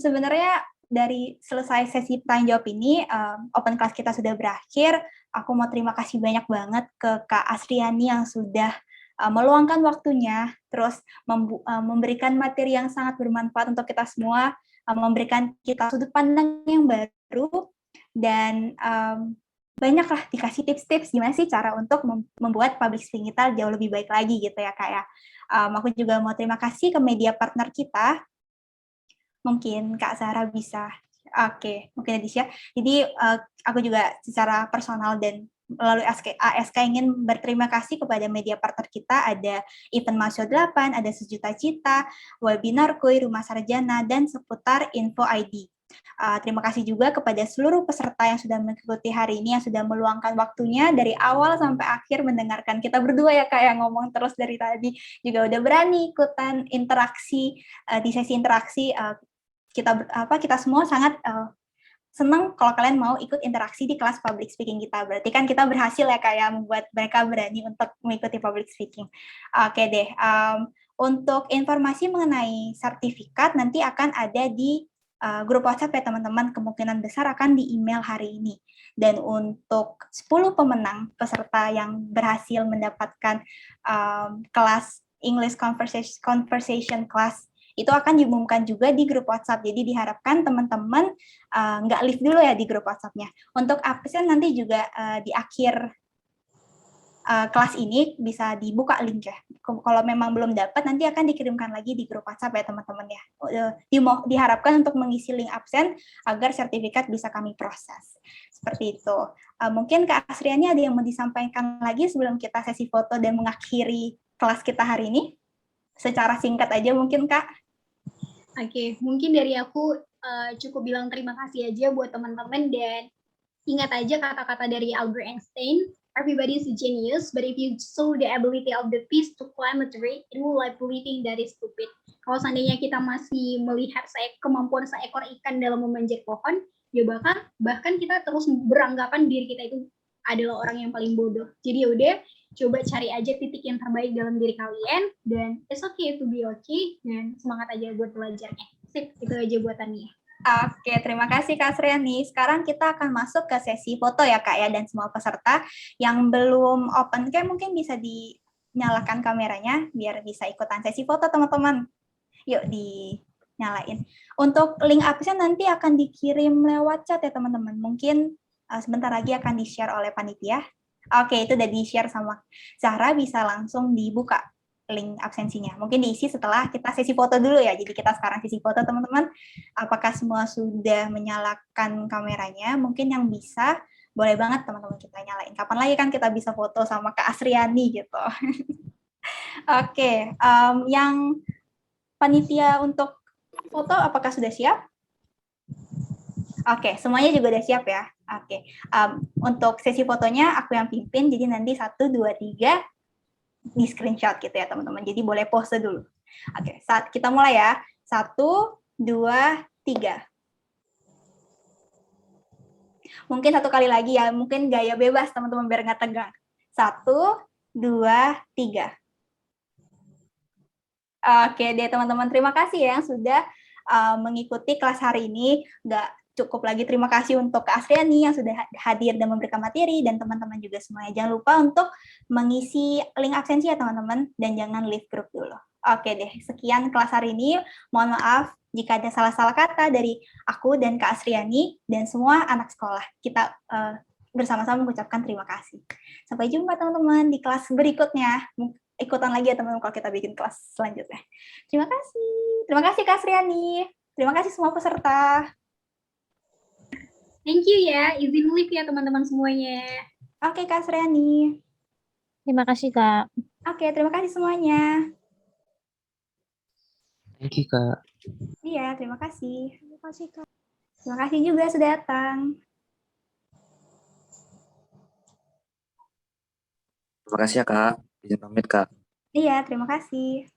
sebenarnya dari selesai sesi tanya jawab ini, open class kita sudah berakhir. Aku mau terima kasih banyak banget ke Kak Asriani yang sudah meluangkan waktunya, terus memberikan materi yang sangat bermanfaat untuk kita semua, memberikan kita sudut pandang yang baru, dan banyaklah dikasih tips-tips gimana sih cara untuk membuat public speaking kita jauh lebih baik lagi gitu ya Kak ya. Aku juga mau terima kasih ke media partner kita. Mungkin Kak Sarah bisa. Oke, mungkin Adisya. Jadi aku juga secara personal dan melalui ASK ingin berterima kasih kepada media partner kita, ada Event Mahasiswa 8, ada Sejuta Cita, Webinar Kuy, Rumah Sarjana, dan seputar Info ID. Terima kasih juga kepada seluruh peserta yang sudah mengikuti hari ini, yang sudah meluangkan waktunya dari awal sampai akhir mendengarkan kita berdua ya Kak, yang ngomong terus dari tadi, juga udah berani ikutan interaksi di sesi interaksi. Kita semua sangat senang kalau kalian mau ikut interaksi di kelas public speaking kita. Berarti kan kita berhasil ya Kak ya, membuat mereka berani untuk mengikuti public speaking. Oke deh, untuk informasi mengenai sertifikat nanti akan ada di grup WhatsApp ya teman-teman, kemungkinan besar akan di email hari ini. Dan untuk 10 pemenang peserta yang berhasil mendapatkan kelas English Conversation class, itu akan diumumkan juga di grup WhatsApp. Jadi diharapkan teman-teman nggak leave dulu ya di grup WhatsApp-nya. Untuk absen nanti juga di akhir kelas ini bisa dibuka link ya. Kalau memang belum dapat, nanti akan dikirimkan lagi di grup WhatsApp ya teman-teman ya. Diharapkan untuk mengisi link absen agar sertifikat bisa kami proses. Seperti itu. Mungkin Kak Asriani ada yang mau disampaikan lagi sebelum kita sesi foto dan mengakhiri kelas kita hari ini? Secara singkat aja mungkin Kak. Oke, mungkin dari aku cukup bilang terima kasih aja buat teman-teman, dan ingat aja kata-kata dari Albert Einstein, everybody is a genius, but if you saw the ability of the fish to climb a tree, it will like believing that is stupid. Kalau seandainya kita masih melihat kemampuan seekor ikan dalam memanjat pohon, ya bahkan kita terus beranggapan diri kita itu adalah orang yang paling bodoh. Jadi yaudah, coba cari aja titik yang terbaik dalam diri kalian, dan it's okay to be okay, dan semangat aja buat belajarnya. Sip, itu aja buatannya. Oke, terima kasih Kak Sriani. Sekarang kita akan masuk ke sesi foto ya Kak ya, dan semua peserta yang belum open cam mungkin bisa dinyalakan kameranya biar bisa ikutan sesi foto teman-teman. Yuk dinyalain. Untuk link absen nanti akan dikirim lewat chat ya teman-teman. Mungkin sebentar lagi akan di-share oleh panitia. Oke, itu udah di-share sama Zahra, bisa langsung dibuka link absensinya. Mungkin diisi setelah kita sesi foto dulu ya. Jadi kita sekarang sesi foto teman-teman. Apakah semua sudah menyalakan kameranya? Mungkin yang bisa, boleh banget teman-teman kita nyalain. Kapan lagi kan kita bisa foto sama Kak Asriani gitu. Oke, yang panitia untuk foto apakah sudah siap? Oke, semuanya juga udah siap ya. Oke, untuk sesi fotonya aku yang pimpin, jadi nanti 1, 2, 3 di screenshot gitu ya teman-teman. Jadi boleh pose dulu. Oke, saat kita mulai ya. 1, 2, 3. Mungkin satu kali lagi ya, mungkin gaya bebas teman-teman biar nggak tegang. 1, 2, 3. Oke deh teman-teman, terima kasih ya yang sudah mengikuti kelas hari ini. Nggak cukup lagi terima kasih untuk Kak Asriani yang sudah hadir dan memberikan materi, dan teman-teman juga semuanya. Jangan lupa untuk mengisi link absensi ya teman-teman, dan jangan leave grup dulu. Oke deh, sekian kelas hari ini. Mohon maaf jika ada salah-salah kata dari aku dan Kak Asriani dan semua anak sekolah. Kita bersama-sama mengucapkan terima kasih. Sampai jumpa teman-teman di kelas berikutnya. Ikutan lagi ya teman-teman kalau kita bikin kelas selanjutnya. Terima kasih. Terima kasih Kak Asriani. Terima kasih semua peserta. Thank you ya, izin live ya teman-teman semuanya. Oke Kak Asriani. Terima kasih, Kak. Oke, terima kasih semuanya. Thank you, Kak. Iya, terima kasih. Terima kasih, Kak. Terima kasih juga sudah datang. Terima kasih ya Kak. Izin pamit Kak. Iya, terima kasih.